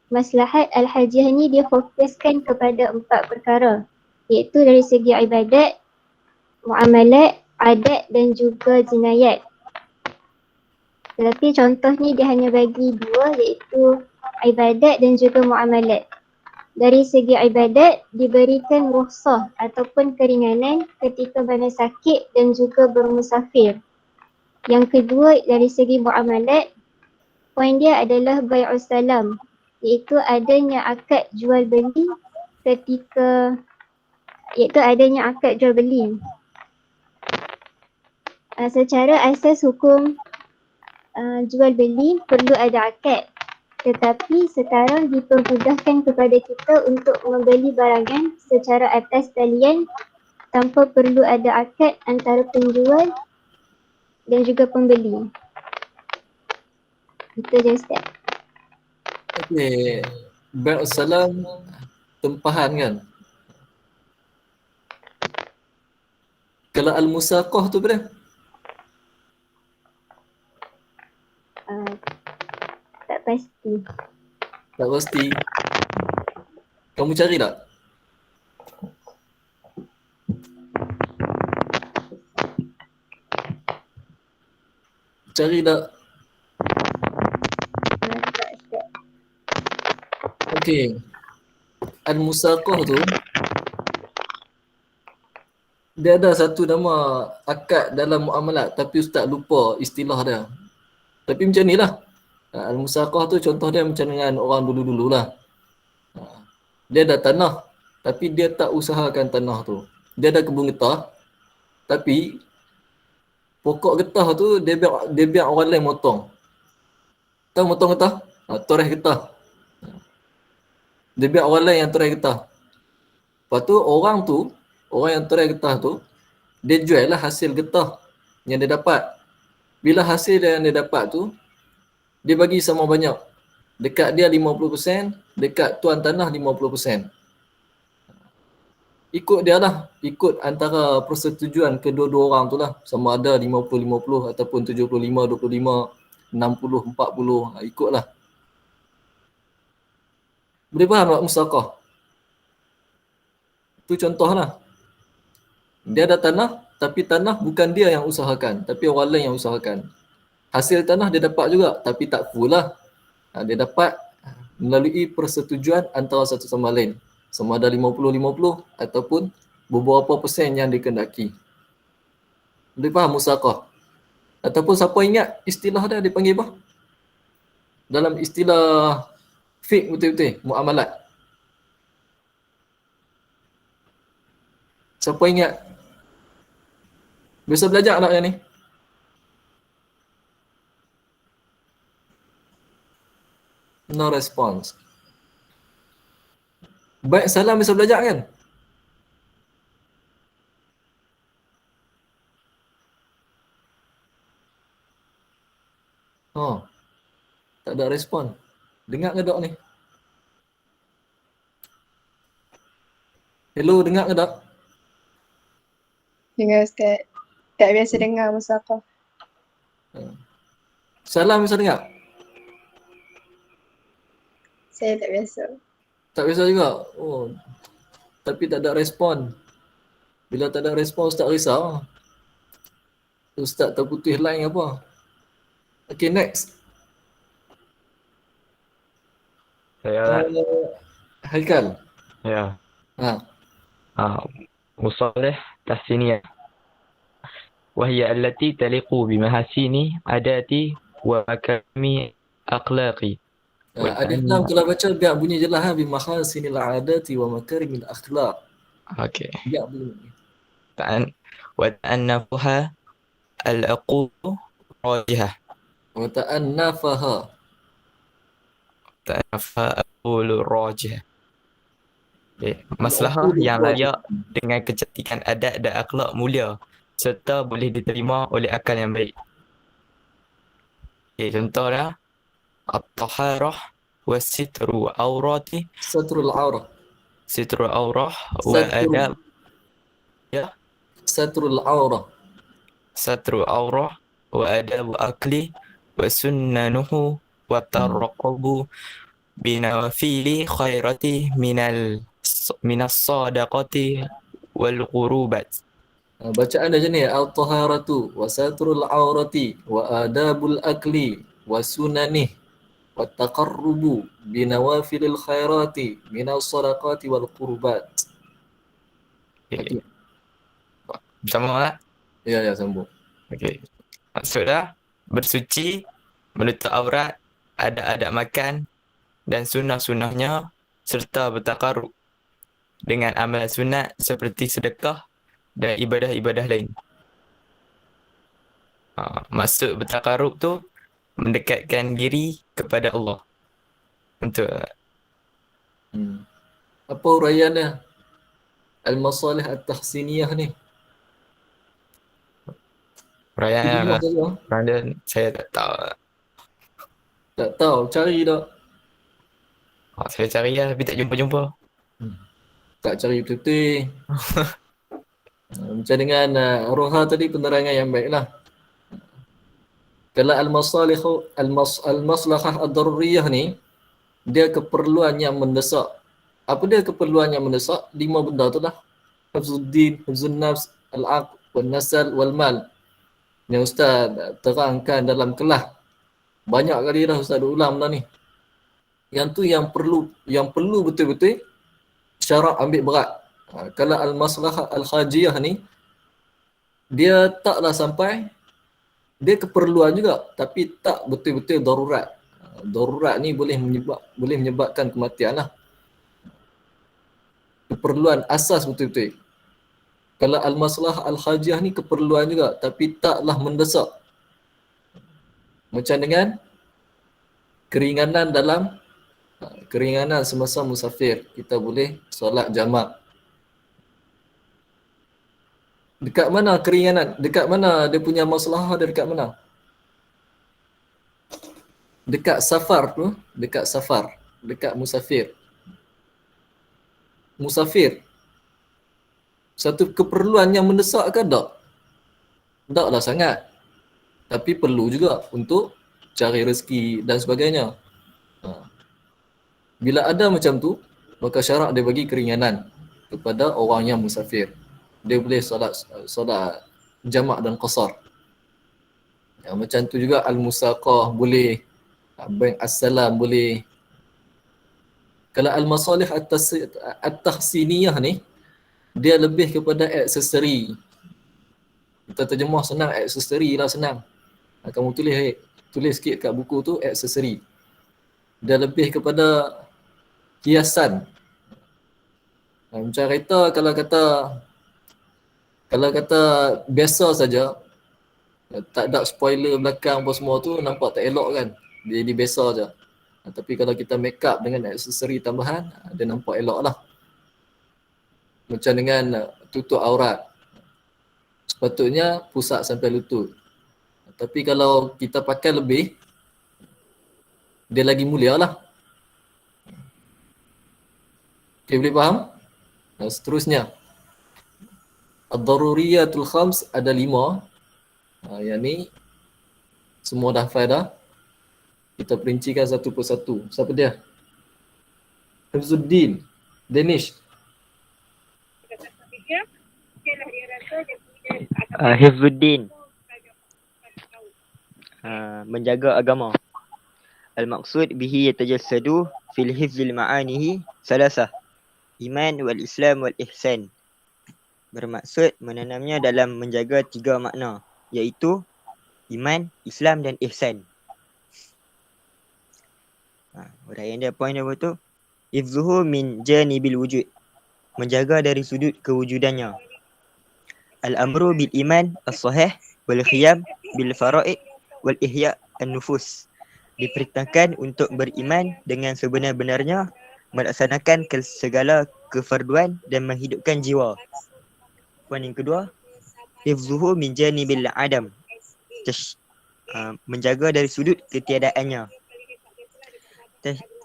maslahat al-hajiyah ini dia fokuskan kepada 4 perkara, iaitu dari segi ibadat, muamalat, adat dan juga jinayat. Tetapi contoh ni dia hanya bagi 2, iaitu ibadat dan juga muamalat. Dari segi ibadat diberikan rukhsah ataupun keringanan ketika mana sakit dan juga bermusafir. Yang kedua dari segi muamalat, poin dia adalah bai'us salam, iaitu adanya akad jual beli ketika iaitu adanya akad jual beli. Secara asas hukum jual beli perlu ada akad, tetapi sekarang dipermudahkan kepada kita untuk membeli barangan secara atas talian tanpa perlu ada akad antara penjual dan juga pembeli. Itu je Ustaz.
Okey. Bai' salam tempahan kan? Kalau al-musaqah tu berapa?
Tak pasti.
Tak pasti. Kamu cari tak? Cari tak? Okey. Al-musaqah tu dia ada satu nama akad dalam muamalat tapi ustaz lupa istilah dia. Tapi macam ni lah. Al-musaqah tu contoh dia macam dengan orang dulu-dulu lah. Dia ada tanah tapi dia tak usahakan tanah tu. Dia ada kebun getah tapi pokok getah tu dia biar orang lain motong. Tahu motong getah? Toreh getah. Dia biar orang lain yang toreh getah. Lepas tu orang yang toreh getah tu, dia jual lah hasil getah yang dia dapat. Bila hasil yang dia dapat tu, dia bagi sama banyak. Dekat dia 50%, dekat tuan tanah 50%. Ikut dia lah, ikut antara persetujuan kedua-dua orang tu lah. Sama ada 50-50 ataupun 75-25, 60-40, ikutlah. Boleh faham tak musaqah? Itu contoh lah. Dia ada tanah, tapi tanah bukan dia yang usahakan, tapi orang lain yang usahakan. Hasil tanah dia dapat juga, tapi tak full lah. Dia dapat melalui persetujuan antara satu sama lain. Sama ada 50-50 ataupun beberapa persen yang dikendaki. Boleh faham musaqah? Ataupun siapa ingat istilah dia dipanggil apa? Dalam istilah fiqh betul-betul, muamalat. Siapa ingat? Biasa belajar tak yang ni? No response. Baik salam biasa belajar kan? Tak ada respon. Dengar ke tak ni? Hello, dengar ke tak?
Dengar Ustaz. Tak biasa dengar musaqah.
Salam bisa dengar?
Saya tak biasa.
Tak biasa juga? Oh. Tapi tak ada respon. Bila tak ada respon, Ustaz risau. Ustaz terputih line apa? Okay, next.
Saya
Haikal.
ya.
Ha.
مصالح تحسينية وهي التي تليق بمحاسن عاداتي ومكارم أخلاقي.
Ada Islam kalau baca biar bunyi jelas bi mahasinil adati wa makarimil akhlaq.
Okey.
Biar bunyi.
وتأنفها العقول راجحة.
وتأنفها
العقول راجحة. Maslahah yang layak dengan kecantikan adat dan akhlak mulia serta boleh diterima oleh akal yang baik. Contohnya at-taharah wa sitru aurati.
Satrul aurah.
Sitrul aurah wa adab. Ya.
Satrul aurah.
Satrul aurah wa adab akli wa sunnanuhu wa taraqabu binawafili khairati minas sadaqati wal qurubat.
Bacaan dia macam ni, al-taharatu wa satrul aurati wa adabul akli wa sunanih wa taqarrubu binawafilil khairati minas sadaqati wal qurubat.
Okay. Sama tak?
Ya, sambung.
Okey. Maksudnya bersuci, menutup aurat, ada adab makan dan sunnah-sunnahnya serta bertakarrub dengan amal sunat seperti sedekah dan ibadah-ibadah lain. Maksud bertakarub tu mendekatkan diri kepada Allah. Untuk
Apa uraiannya? Al-masalih at-tahsiniyah ni.
perayaan
saja.
saya tak tahu.
Tak tahu, cari tak?
Saya cari lah tapi tak jumpa-jumpa.
Tak cari betul-betul. Macam dengan Roha tadi penerangan yang baiklah. Kalau al-maslahah ad-daruriyah ni, dia keperluan yang mendesak. Apa dia keperluan yang mendesak? 5 benda tu lah. Hifzuddin, hifzun nafs, al-aql, wal-nasal, wal-mal. Yang Ustaz terangkan dalam kelas. Banyak kali dah Ustaz ulang dah ni. Yang tu yang perlu betul-betul syarak ambil berat. Kalau al-maslahah al-khajiyah ni, dia taklah sampai, dia keperluan juga tapi tak betul-betul darurat. Darurat ni boleh menyebabkan kematian lah. Keperluan asas betul-betul. Kalau al-maslahah al-khajiyah ni keperluan juga tapi taklah mendesak. Macam dengan keringanan semasa musafir, kita boleh solat jamak. Dekat mana keringanan? Dekat mana dia punya maslahah dia dekat mana? Dekat safar tu, dekat musafir. Musafir. Satu keperluan yang mendesak ke tak? Taklah sangat. Tapi perlu juga untuk cari rezeki dan sebagainya. Bila ada macam tu, maka syarak dia bagi keringanan kepada orang yang musafir. Dia boleh solat jamak dan qasar. Macam tu juga al-musaqah boleh, bain as-salam boleh. Kalau al-masalih at-tahsiniyah ni, dia lebih kepada aksesori. Kita terjemah senang, aksesori lah senang. Kamu tulis sikit kat buku tu, aksesori. Dia lebih kepada hiasan. Macam kereta kalau kata biasa saja, tak ada spoiler belakang apa semua tu, nampak tak elok kan. Dia jadi biasa je. Tapi kalau kita make up dengan aksesori tambahan, dia nampak elok lah. Macam dengan tutup aurat. Sepatutnya pusat sampai lutut. Tapi kalau kita pakai lebih, dia lagi mulia lah. Okay, boleh faham? Seterusnya. Ad-daruriyatul khams ada 5. Yang ni semua dah hafal dah. Kita perincikan satu persatu. Siapa dia? Hifzuddin, Danish.
Hifzuddin, menjaga agama. Al-maqsud bihi yatajassadu fil hifzil ma'anihi salasah. Iman wal Islam wal ihsan. Bermaksud menanamnya dalam menjaga 3 makna, iaitu iman, Islam dan ihsan. Uraian dia, poin dia betul. Hifzuhu min janibil wujud. Menjaga dari sudut kewujudannya. Al-amru bil iman as-sahih wal khiyam bil fara'id wal ihya an-nufus. Diperintahkan untuk beriman dengan sebenar-benarnya, melaksanakan segala kefarduan dan menghidupkan jiwa. Poin yang kedua, hifzuhu min janibil adam. Menjaga dari sudut ketiadaannya.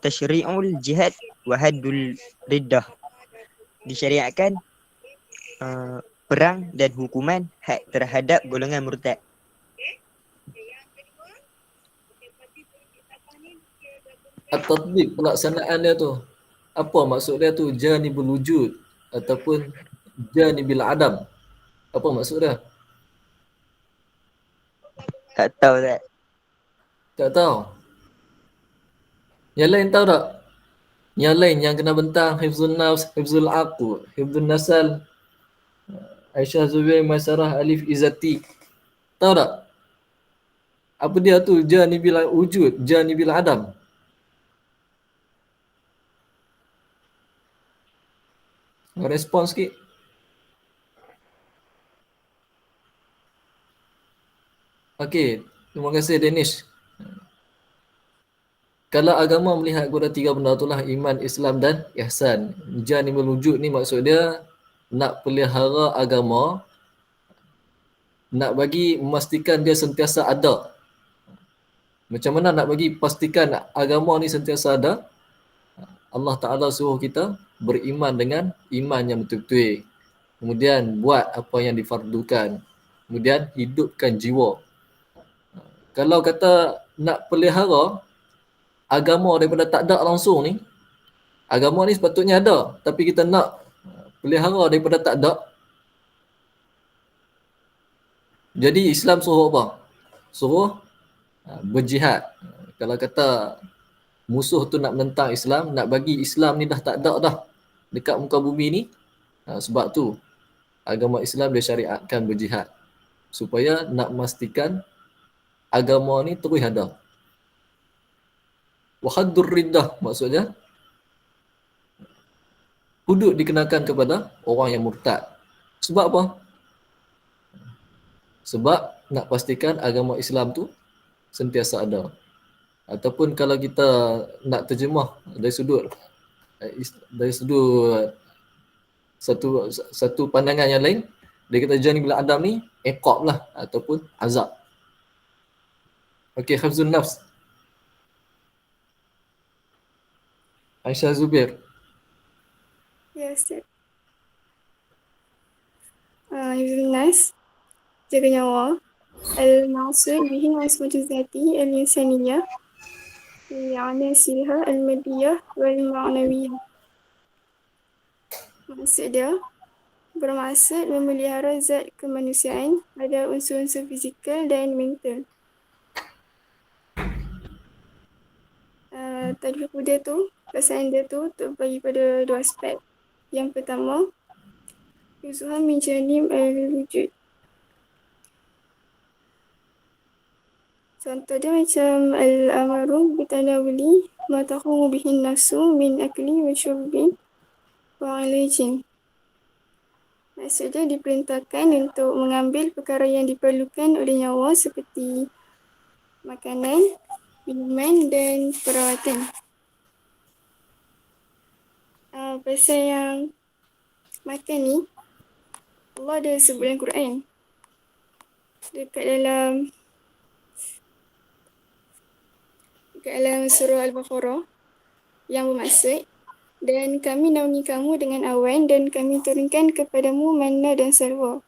Tashri'ul jihad wa haddul riddah. Disyariatkan perang dan hukuman had terhadap golongan murtad.
At-tatbiq, pelaksanaan dia tu. Apa maksud dia tu? Janibul wujud ataupun janibil adam. Apa maksud dia?
Tak tahu tak?
Tak tahu. Yang lain tahu tak? Yang lain yang kena bentang hifzun nafs, hifzul aql, hifzun nasal, Aisyah Zubair Maisarah Alif Izzati. Tahu tak? Apa dia tu? Janibil wujud, janibil adam. Respon sikit. Okey, terima kasih Danish. Kalau agama melihat kepada tiga benda itulah iman, Islam dan ihsan. Janibul wujud ni maksud dia nak pelihara agama, nak bagi memastikan dia sentiasa ada. Macam mana nak bagi pastikan agama ni sentiasa ada? Allah Ta'ala suruh kita beriman dengan iman yang betul-betul. Kemudian buat apa yang difardukan. Kemudian hidupkan jiwa. Kalau kata nak pelihara agama daripada tak ada langsung ni, agama ni sepatutnya ada, tapi kita nak pelihara daripada tak ada. Jadi Islam suruh apa? Suruh berjihad. Kalau kata musuh tu nak menentang Islam, nak bagi Islam ni dah tak ada dah dekat muka bumi ni, sebab tu agama Islam dia syariatkan berjihad supaya nak memastikan agama ni terus ada. Wahaddur riddah maksudnya hudud dikenakan kepada orang yang murtad. Sebab apa? Sebab nak pastikan agama Islam tu sentiasa ada. Ataupun kalau kita nak terjemah dari sudut satu pandangan yang lain, dia kata janibul adam ni iqab lah ataupun azab. Okey, hafzun nafs. Aisyah Zubair.
Yes, Ustaz. Hifzun nas, jaga nyawa. Al-maqsud bihi ismatu zati al-insaniyah li'anasirha al-madiyah wal-ma'nawiyah. Maksud dia bermaksud memelihara zat kemanusiaan pada unsur-unsur fizikal dan mental. Tadbir dia tu, perasaan dia tu terbagi pada dua aspek. Yang pertama, Yuzuhan min janib al-wujud. Contoh dia macam al-amaru bitanawuli ma taqumu bihin nafsu min akli wa syurbin wa alijin. Maksud dia diperintahkan untuk mengambil perkara yang diperlukan oleh nyawa seperti makanan, minuman dan perawatan. Pasal yang makan ni, Allah ada sebut dalam Quran. Dekat dalam surah Al-Baqarah yang bermaksud, dan kami naungi kamu dengan awan dan kami turunkan kepadamu manna dan salwa.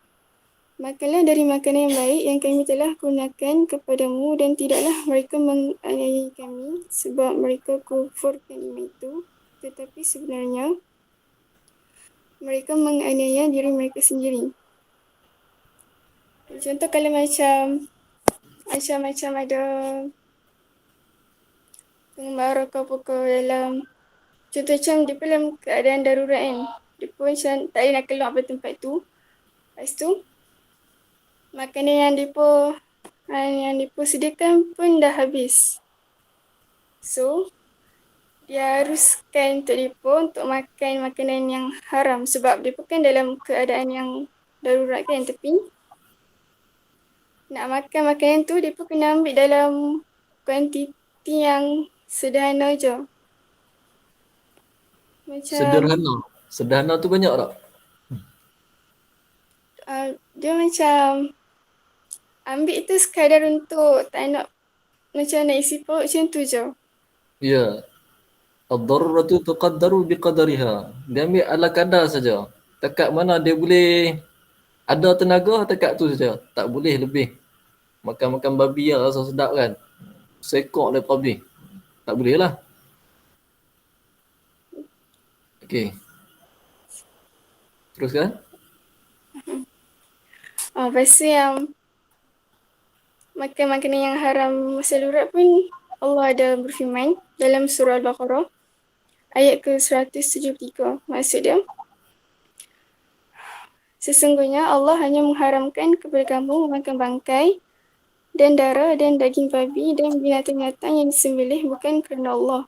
Makanlah dari makanan yang baik yang kami telah kurniakan kepadamu dan tidaklah mereka menganiayai kami sebab mereka kufurkan iman itu, tetapi sebenarnya mereka menganiaya diri mereka sendiri. Contoh kalau macam ada pengembara ke apa ke dalam, contoh macam dia pun dalam keadaan darurat kan, dia pun macam tak boleh nak keluar dari tempat tu. Lepas tu makanan yang dia sediakan pun dah habis. So dia haruskan untuk dia pun untuk makan makanan yang haram sebab dia pun kan dalam keadaan yang darurat kan, tapi nak makan makanan tu dia pun kena ambil dalam kuantiti yang sederhana je. Macam
Sederhana tu banyak tak?
Dia macam ambil tu sekadar untuk tak nak macam nak isi perut macam tu je.
Ya. Ad-daruratu tuqaddaru biqadariha. Dia ambil ala kadar saja. Takat mana dia boleh ada tenaga, takat tu saja. Tak boleh lebih. Makan-makan babi yang rasa sedap kan. Sekok dia habis. Tak boleh lah. Okey. Teruskan.
Lepas tu yang makan makanan yang haram masa darurat pun Allah ada berfirman dalam surah Al-Baqarah ayat ke-173. Maksud dia, sesungguhnya Allah hanya mengharamkan kepada kamu memakan bangkai dan darah dan daging babi dan binatang-binatang yang disembelih bukan kerana Allah.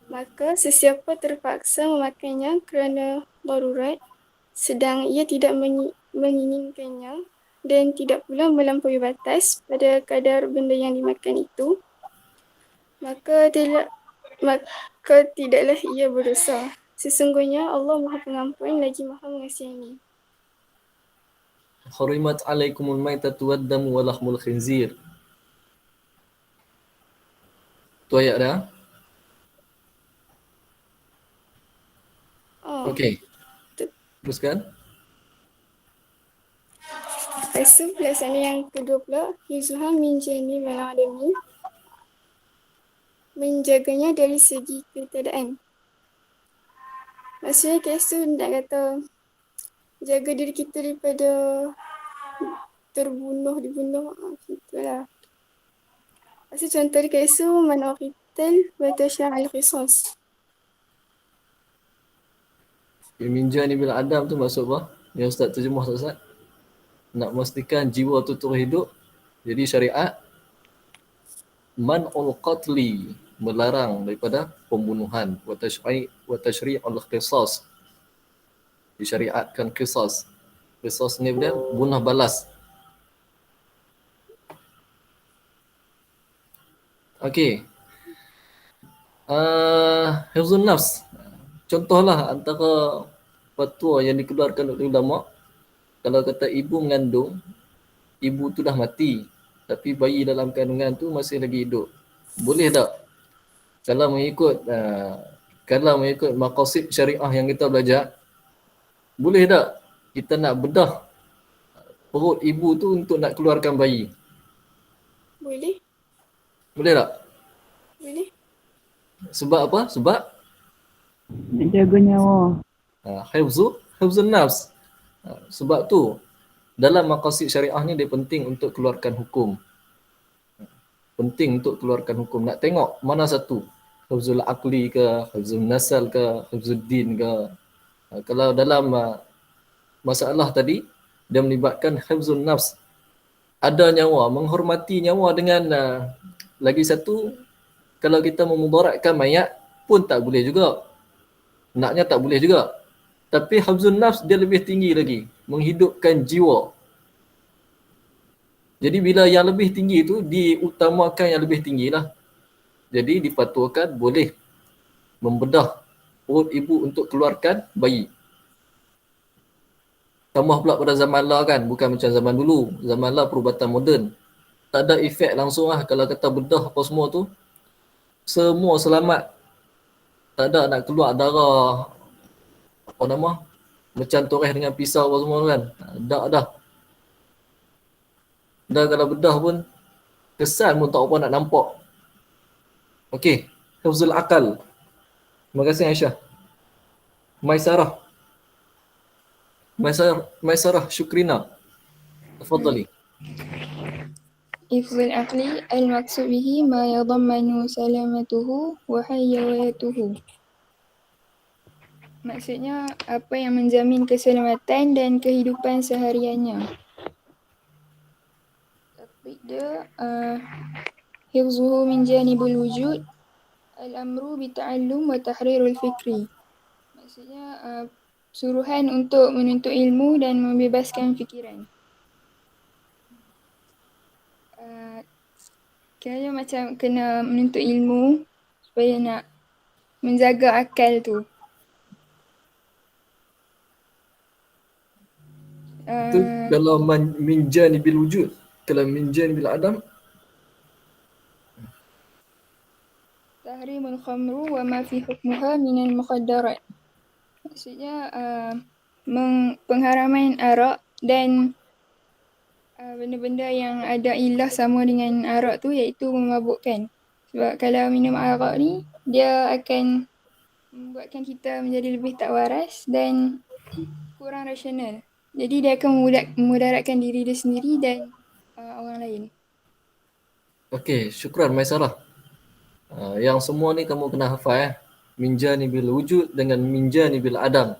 Maka sesiapa terpaksa memakannya kerana darurat sedang ia tidak menginginkannya dan tidak pula melampaui batas pada kadar benda yang dimakan itu, maka tidaklah ia berdosa. Sesungguhnya Allah Maha Pengampun lagi Maha Mengasihani.
Hurimat alaikumul maitatu waddamu wa lahmul khinzir. Tu ayat dah.
Oh,
Okey. Teruskan.
lepas tu pelaksana yang kedua pula, Hifzuha min jani wal adami, menjaganya dari segi ketiadaan. Maksudnya kes tu nak kata jaga diri kita daripada dibunuh gitulah. Maksud contoh di kes tu man uqital wa tashra'al qisas.
Min janibil adam tu maksud apa? Yang Ustaz terjemah Ustaz. Nak memastikan jiwa tu terus hidup. Jadi syariat man'ul qatli, melarang daripada pembunuhan, wa tashri'ul qisas. Disyariatkan qisas. Qisas ni dia bunuh balas. Okey. Hifzun nafs. Contohlah antara fatwa yang dikeluarkan oleh ulama, kalau kata ibu mengandung, ibu tu dah mati, tapi bayi dalam kandungan tu masih lagi hidup. Boleh tak? Kalau mengikut maqasid syariah yang kita belajar, boleh tak kita nak bedah perut ibu tu untuk nak keluarkan bayi?
Boleh?
Boleh tak?
Boleh?
Sebab apa? Sebab
Nak jaga nyawa.
hifzun nafs. Sebab tu dalam maqasid syariah ni dia penting untuk keluarkan hukum. Penting untuk keluarkan hukum. Nak tengok mana satu. Hifzul aqli ke, hifzul nasal ke, hifzul din ke. Kalau dalam masalah tadi dia melibatkan hifzun nafs. Ada nyawa, menghormati nyawa dengan lagi satu, kalau kita memudaratkan mayat pun tak boleh juga. Naknya tak boleh juga. Tapi hifzun nafs dia lebih tinggi lagi, menghidupkan jiwa. Jadi bila yang lebih tinggi itu diutamakan yang lebih tinggilah. Jadi difatwakan boleh membedah perut ibu untuk keluarkan bayi. Tambah pula pada zaman lah kan, bukan macam zaman dulu. Zaman lah perubatan moden. Tak ada efek langsung lah kalau kata bedah apa semua tu. Semua selamat. Tak ada nak keluar darah, apa nama, macam toreh dengan pisau apa semua kan. Tak dah. Dan kalau bedah pun, kesan pun tak apa nak nampak. Okey, hifzul akal. Terima kasih Aisyah. Maisarah Syukrina. Tafadhali.
Hifzul aqli al-maqsud bihi ma yadammanu salamatuhu wa hayyawatuhu. Maksudnya apa yang menjamin keselamatan dan kehidupan sehariannya. Tapi dia hifzuhu min janibul wujud al-amru bi ta'allum wa tahrirul fikri. Maksudnya suruhan untuk menuntut ilmu dan membebaskan fikiran. Kira macam kena menuntut ilmu supaya nak menjaga akal tu.
Itu kalau min janibil wujud. Kalau min janibil adam,
tahrimul khamru wa ma fi hukmuha minal mukhaddarat. Maksudnya pengharaman arak dan benda-benda yang ada ilah sama dengan arak tu, iaitu memabukkan. Sebab kalau minum arak ni, dia akan membuatkan kita menjadi lebih tak waras dan kurang rasional. Jadi dia akan memudaratkan diri dia sendiri dan orang lain.
okey, syukran Maisarah. Yang semua ni kamu kena hafal min janibil wujud dengan min janibil adam.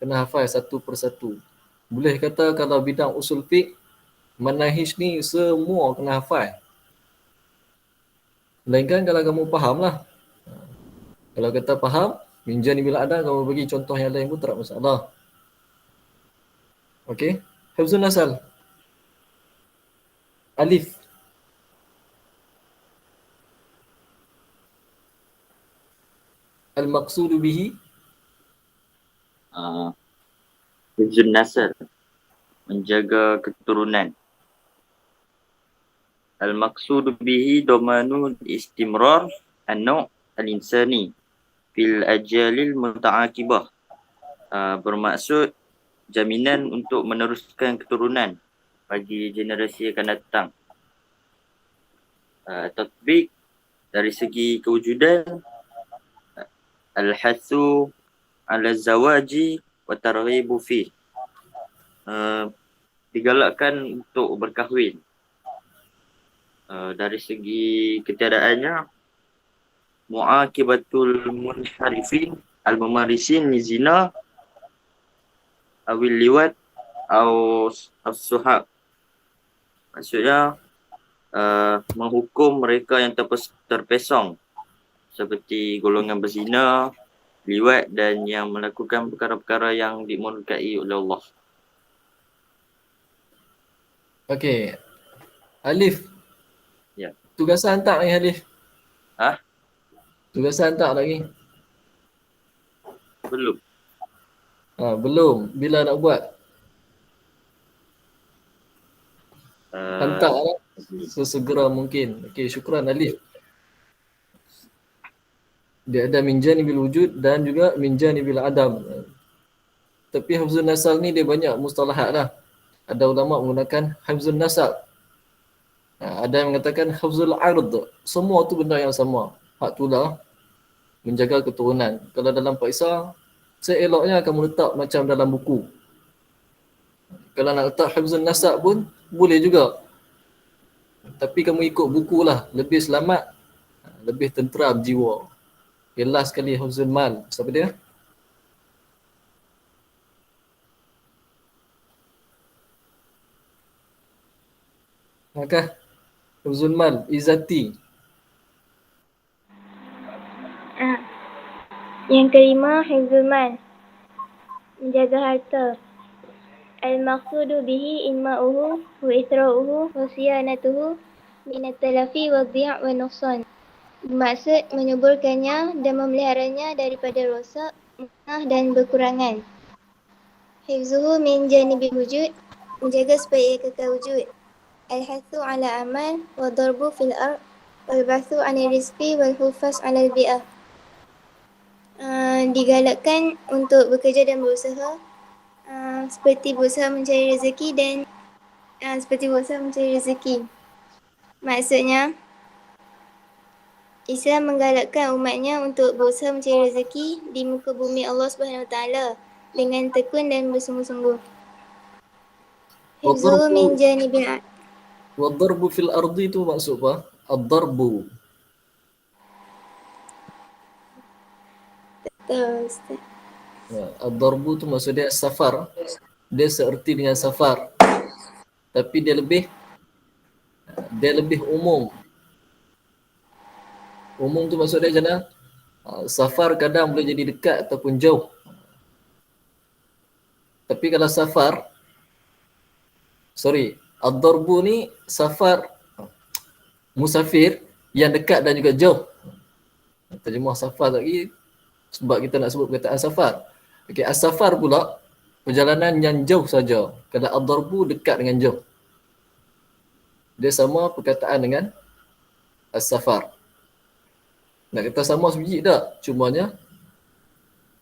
Kena hafal satu persatu. Boleh kata kalau bidang usul fiqh, manahij ni semua kena hafal. Melainkan kalau kamu faham lah. Kalau kata faham, Min janibil adam, kamu bagi contoh yang lain pun tak ada masalah. Okey. Hifzun nasal. Alif. Al-maqsudu bihi.
Hifzun nasal, menjaga keturunan. Al-maqsudu bihi domanul istimrar an-naw' al-insani fil ajalil muta'akibah. Bermaksud jaminan untuk meneruskan keturunan bagi generasi akan datang. Tatbik dari segi kewujudan, al-hathu ala zawaji wa targhibu fi. Digalakkan untuk berkahwin. Dari segi ketiadaannya, mu'akibatul munharifin al-mumarisin zina awil liwat atau as-suhab. Maksudnya menghukum mereka yang terpesong seperti golongan berzina, liwat dan yang melakukan perkara-perkara yang dimurkai oleh Allah.
Okey. Alif.
Ya.
Tugasan tak lagi Alif? Tugasan tak lagi?
Belum.
Belum. Bila nak buat? Hantar lah. Sesegera mungkin. Okey, syukran Alif. Dia ada min janibil wujud dan juga min janibil adam. Tapi hifzun nasal ni dia banyak mustalahat lah. Ada ulama menggunakan hifzun nasal. Ada yang mengatakan hifzul ard. Semua tu benda yang sama. Hak tu lah menjaga keturunan. Kalau dalam Paisa, seeloknya kamu letak macam dalam buku. Kalau nak letak hifzun nasal pun boleh juga. Tapi kamu ikut buku lah. Lebih selamat, lebih tenteram jiwa. Okay, last sekali hifzul mal. Siapa dia? Maka hifzul mal, izati.
Yang kelima, hifzul mal, menjaga harta. Al-maqsudu bihi inma'uhu wa isra'uhu wa siyanatuhu minat talafi wa dhi'a wa nuqsan. Bermaksud menyuburkannya dan memeliharanya daripada rosak, musnah dan berkurangan. Hifzuhu min janibil wujud, menjaga supaya ia kekal wujud. Al-hathu ala amal wa darbu fil ard wal bathu anil rizqi wal hufaz ala al-bi'ah. Digalakkan untuk bekerja dan berusaha, seperti berusaha mencari rezeki dan Maksudnya, Islam menggalakkan umatnya untuk berusaha mencari rezeki di muka bumi Allah SWT dengan tekun dan bersungguh-sungguh. Hifzuhu min janibil ard.
Wadarbu fil ardi itu maksud apa? Ad-darbu. Ad-darbu tu maksud dia safar. Dia seerti dengan safar. Tapi dia lebih umum. Umum tu maksud dia macam mana? Safar kadang boleh jadi dekat ataupun jauh. Tapi kalau ad-darbu ni safar musafir yang dekat dan juga jauh. Terjemah safar lagi sebab kita nak sebut perkataan safar. Okey, as-safar pula perjalanan yang jauh saja. Kalau ad-darbu dekat dengan jauh. Dia sama perkataan dengan as-safar. Nak kata sama sebiji tak? Cumanya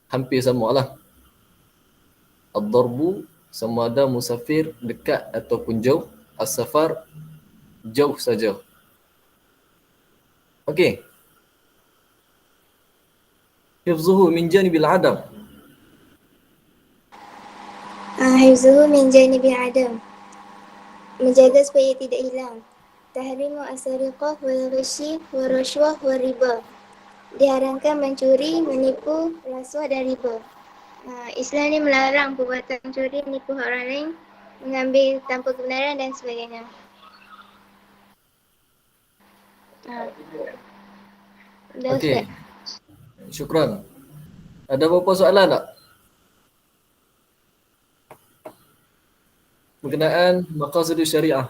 hampir samalah. Ad-darbu sama ada musafir dekat ataupun jauh. As-safar jauh saja. Okey. Hifzuhu min janibil adam.
Hifzuhu min janibil adam, menjaga supaya tidak hilang. Tahrimu as-sariqah wal ghishi wal rashwah wal riba. Diharamkan mencuri, menipu, rasuah dan riba. Islam ni melarang perbuatan mencuri, menipu orang lain, mengambil tanpa kebenaran dan sebagainya.
Okey. Syukran. Ada apa-apa soalan tak? Berkenaan maqasid syariah.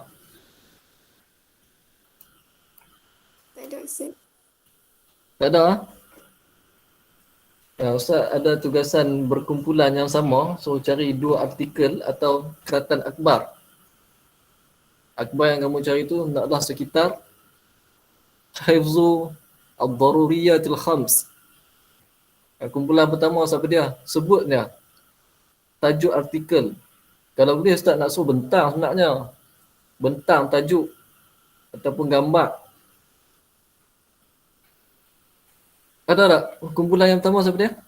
Tak ada Ustaz.
Tak ada? Ya, Ustaz ada tugasan berkumpulan yang sama. So cari 2 artikel atau keratan akhbar. Akhbar yang kamu cari tu naklah sekitar Hifzu Ad-Daruriyatil Khams. Kumpulan pertama siapa dia? Sebut dia. Tajuk artikel. Kalau boleh Ustaz nak suruh bentang sebenarnya. Bentang tajuk ataupun gambar. Ada tak? Kumpulan yang pertama siapa dia?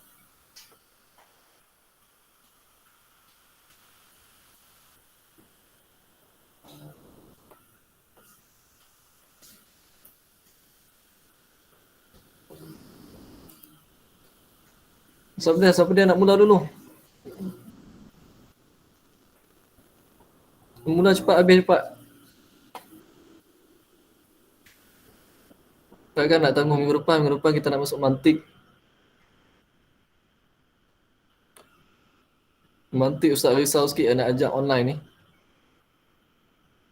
Siapa dia nak mula dulu? Mula cepat, habis cepat. Takkan nak tangguh minggu depan kita nak masuk mantik. Mantik Ustaz risau sikit nak ajak online ni.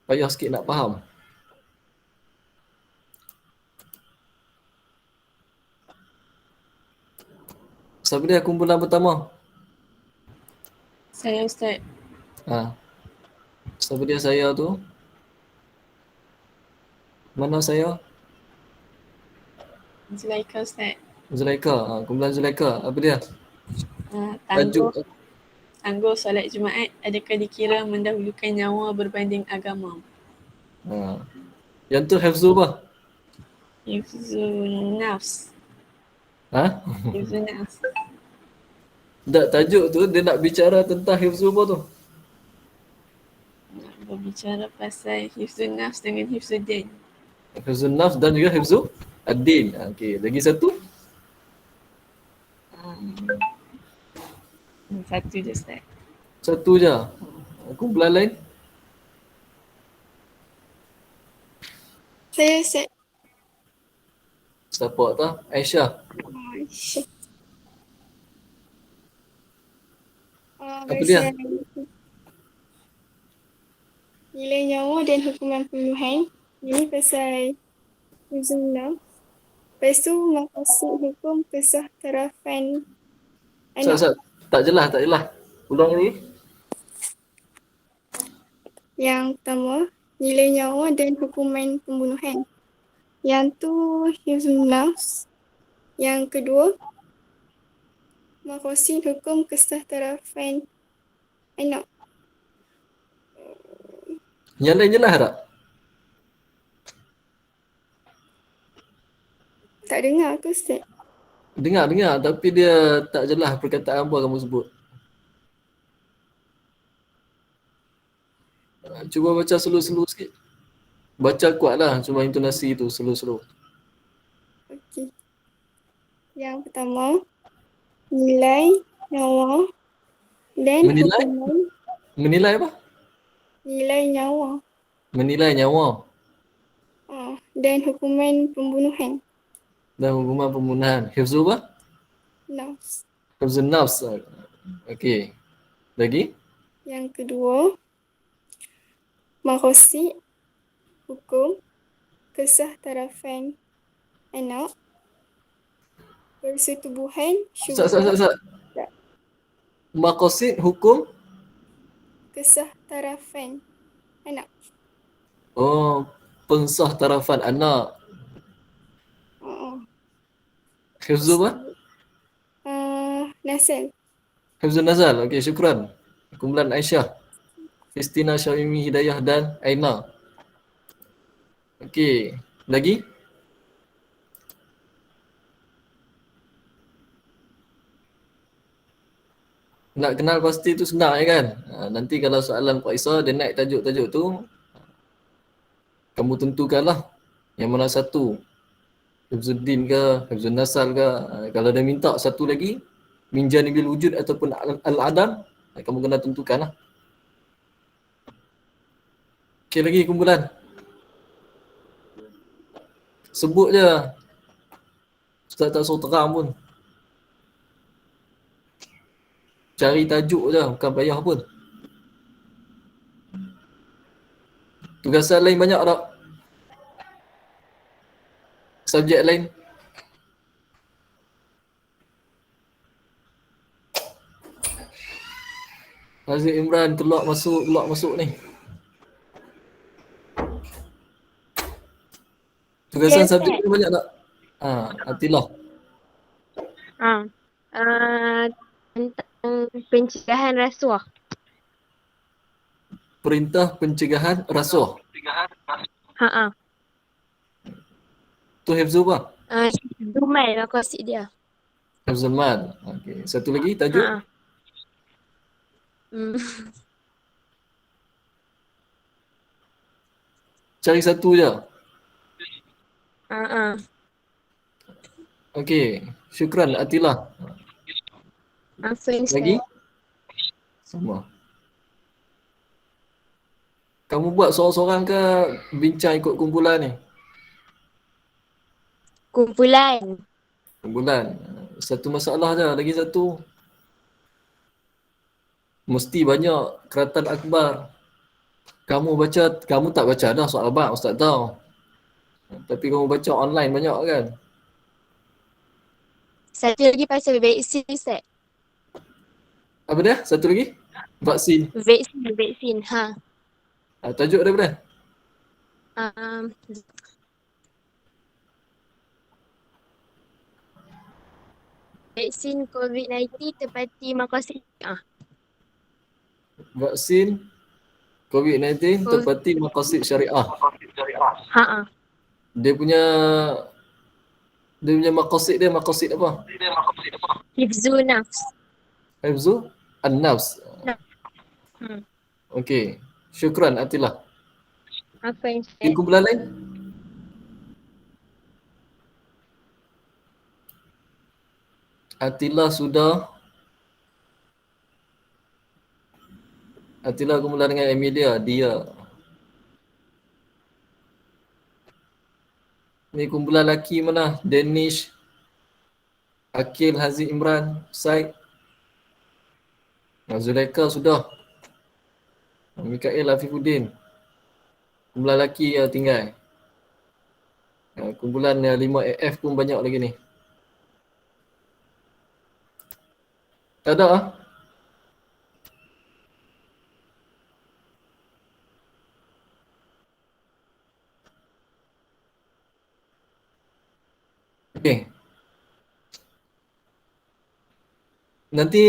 Payah sikit nak faham. Siapa dia kumpulan pertama?
Saya Ustaz.
Siapa dia saya tu? Mana saya?
Zulaika Ustaz.
Zulaika. Kumpulan Zulaika. Apa dia?
Tangguh solat Jumaat adakah dikira mendahulukan nyawa berbanding agama?
Yang tu hifzu apa?
Hifzun nafs. Hifzun nafs.
Tak, tajuk tu dia nak bicara tentang hifzu apa tu?
Nak berbicara pasal hifzun nafs dengan hifzuddin.
Hifzun nafs dan juga hifzu ad-din. Okey, lagi satu?
Satu je Ustaz.
Satu je. Kumpulan lain?
Saya Ustaz.
Siapa tak? Aisyah.
Aisyah.
Apa dia?
Nilai nyawa dan hukuman pembunuhan. Ini pasal hifzun nafs. Lepas tu maqasid hukum kisah tarafan anak.
Tak jelas. Ulang ni.
Yang pertama, nilai nyawa dan hukuman pembunuhan. Yang tu hifzun nafs. Yang kedua, maqasid hukum kisah tarafan anak.
Yang lain jelas tak?
Tak dengar ke Ustaz?
Dengar tapi dia tak jelas perkataan apa kamu sebut. Cuba baca slow-slow sikit. Baca kuatlah, cuma intonasi tu slow-slow.
Okey. Yang pertama, nilai nyawa dan hukuman.
Menilai apa?
Nilai nyawa.
Menilai nyawa
Dan hukuman pembunuhan.
dan hukuman pembunuhan. Hifzu apa?
Nafs.
Hifzun nafs. Okey. Lagi?
Yang kedua, maqasid hukum kisah tarafan anak, persetubuhan syubhat.
Maqasid hukum
Kisah tarafan anak.
Pensah tarafan anak. Hifzu apa?
Nasal.
Hifzun nazal. Okey, syukran. Kumpulan Aisyah, Kristina, Syawimi, Hidayah dan Aina. Okey, lagi? Nak kenal pasti tu senang kan? Nanti kalau soalan Pak Isa dia naik tajuk-tajuk tu, kamu tentukanlah yang mana satu. Hifzuddin ke, Hifzun Nasal ke. Kalau dia minta satu lagi, min janibil wujud ataupun al-adam, kamu kena tentukanlah. Okey, lagi kumpulan. Sebut je. Ustaz tak suruh terang pun. Cari tajuk je, bukan payah pun. Tugasan lain banyak tak? Subjek lain? Haziq Imran keluar masuk ni. Tugasan
Yes,
subjek
Ustaz.
ni banyak tak? Atilah.
Tentang pencegahan rasuah.
Perintah pencegahan rasuah. Tu Hifzul apa?
Dumal maksud dia.
Hifzul Mal. Okey. Satu lagi tajuk? Cari satu je. Okey. Syukran Atilah. Lagi? Sama. Kamu buat seorang-seorang ke bincang ikut kumpulan ni? Kumpulan. Satu masalah je. Lagi satu. Mesti banyak keratan akbar. Kamu baca, kamu tak baca dah soal abang, Ustaz tahu. Tapi kamu baca online banyak kan?
Satu lagi pasal vaksin, Ustaz.
Apa dia? Satu lagi? Vaksin.
Vaksin.
Tajuk dia apa dia?
Vaksin COVID-19 tepati maqasid.
Vaksin COVID-19 tepati maqasid syariah. Dia punya maqasid apa?
Hifzun nafs.
Hifzul an-nafs. Okey. Syukran Atilah.
Apa yang
Di kumpulan lain? Atilah sudah. Atilah kumpulan dengan Emilia, dia. Ni kumpulan lelaki mana? Danish, Akil, Haziq Imran, Said. Zulaika sudah. Mikael, Afifuddin. Kumpulan lelaki yang tinggal. Kumpulan 5AF pun banyak lagi ni. Tak ada ah? Okey. Nanti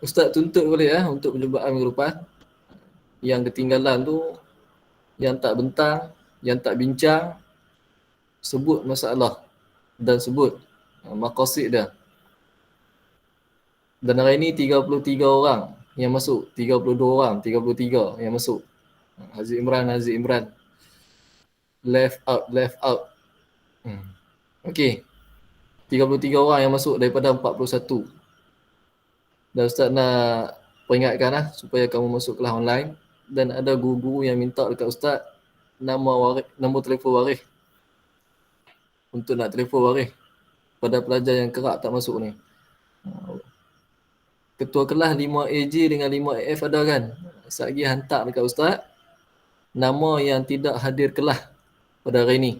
Ustaz tuntut boleh untuk perjumpaan minggu depan. Yang ketinggalan tu, yang tak bentang, yang tak bincang, sebut masalah dan sebut maqasid dia. Dan hari ni 33 orang yang masuk, 32 orang, 33 yang masuk. Haziq Imran. Left out. Okey. 33 orang yang masuk daripada 41. Dan Ustaz nak peringatkan supaya kamu masuk kelas online. Dan ada guru-guru yang minta dekat Ustaz nombor telefon waris. Untuk nak telefon waris pada pelajar yang kerap tak masuk ni. Ketua kelas 5AJ dengan 5AF ada kan? Satgi hantar dekat Ustaz nama yang tidak hadir kelas pada hari ni.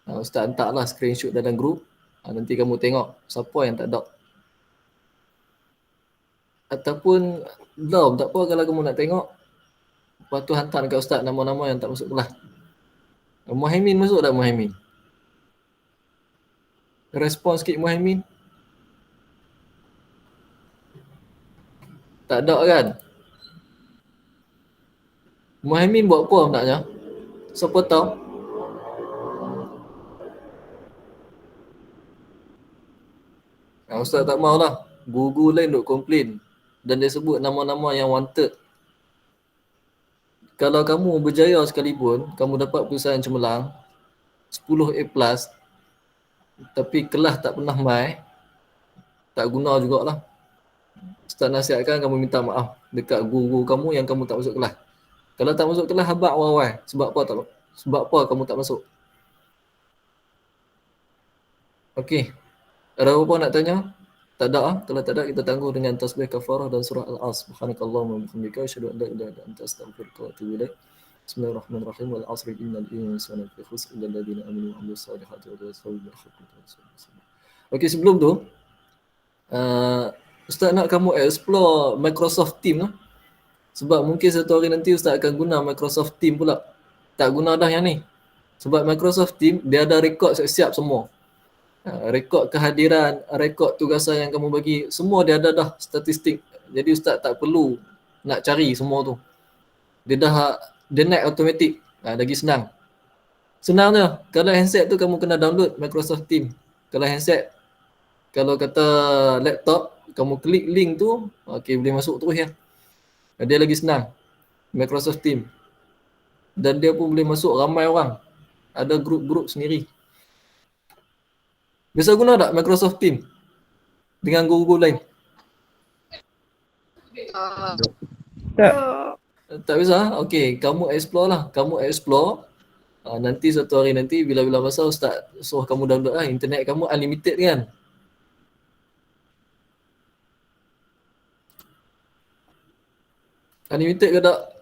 Ustaz hantarlah screenshot dalam grup. Nanti kamu tengok siapa yang tak ada. Ataupun belum, tak apa kalau kamu nak tengok. Lepas tu hantar dekat Ustaz nama-nama yang tak masuk kelas. Muhaimin masuk tak Muhaimin? Respon sikit Muhaimin. Tak ada kan? Muhaimin buat apa sebenarnya? Siapa tahu? Ustaz tak maulah. Guru lain duk komplain. Dan dia sebut nama-nama yang wanted. Kalau kamu berjaya sekalipun, kamu dapat perusahaan cemerlang, 10 A+, tapi kelas tak pernah mai, tak guna jugalah. Ustaz nasihatkan kamu minta maaf dekat guru kamu yang kamu tak masuk kelas. Kalau tak masuk kelas, habaq wawai. Sebab apa kamu tak masuk? Okey. Ada apa nak tanya? Tak ada ah. Kalau tak ada kita tangguh dengan tasbih kafarah dan surah Al-As. Subhanakallahumma wa bihamdika asyhadu an la ilaha illa anta astaghfiruka wa atubu ilaik. Bismillahirrahmanirrahim. Wal 'asri innal insana lafi khusr illa alladziina aamanu wa 'amilus solihati wa tawasaw bil haqqi wa tawasaw bis sabr. Okey, sebelum tu Ustaz nak kamu explore Microsoft Teams lah. Sebab mungkin satu hari nanti Ustaz akan guna Microsoft Teams pula. Tak guna dah yang ni. Sebab Microsoft Teams dia ada rekod siap semua. Rekod kehadiran, rekod tugasan yang kamu bagi, semua dia ada dah statistik. Jadi Ustaz tak perlu nak cari semua tu. Dia naik automatic. Lagi senang. Senang je. Kalau handset tu kamu kena download Microsoft Teams. Kalau kata laptop, kamu klik link tu, okey boleh masuk terus ya. Dia lagi senang. Microsoft Teams. Dan dia pun boleh masuk ramai orang. Ada grup-grup sendiri. Biasa guna tak Microsoft Teams? Dengan guru-guru lain? Tak bisa? Okey, kamu explore lah. Nanti satu hari nanti, bila-bila masa Ustaz suruh kamu download lah. Internet kamu unlimited kan? Unlimited ke tak?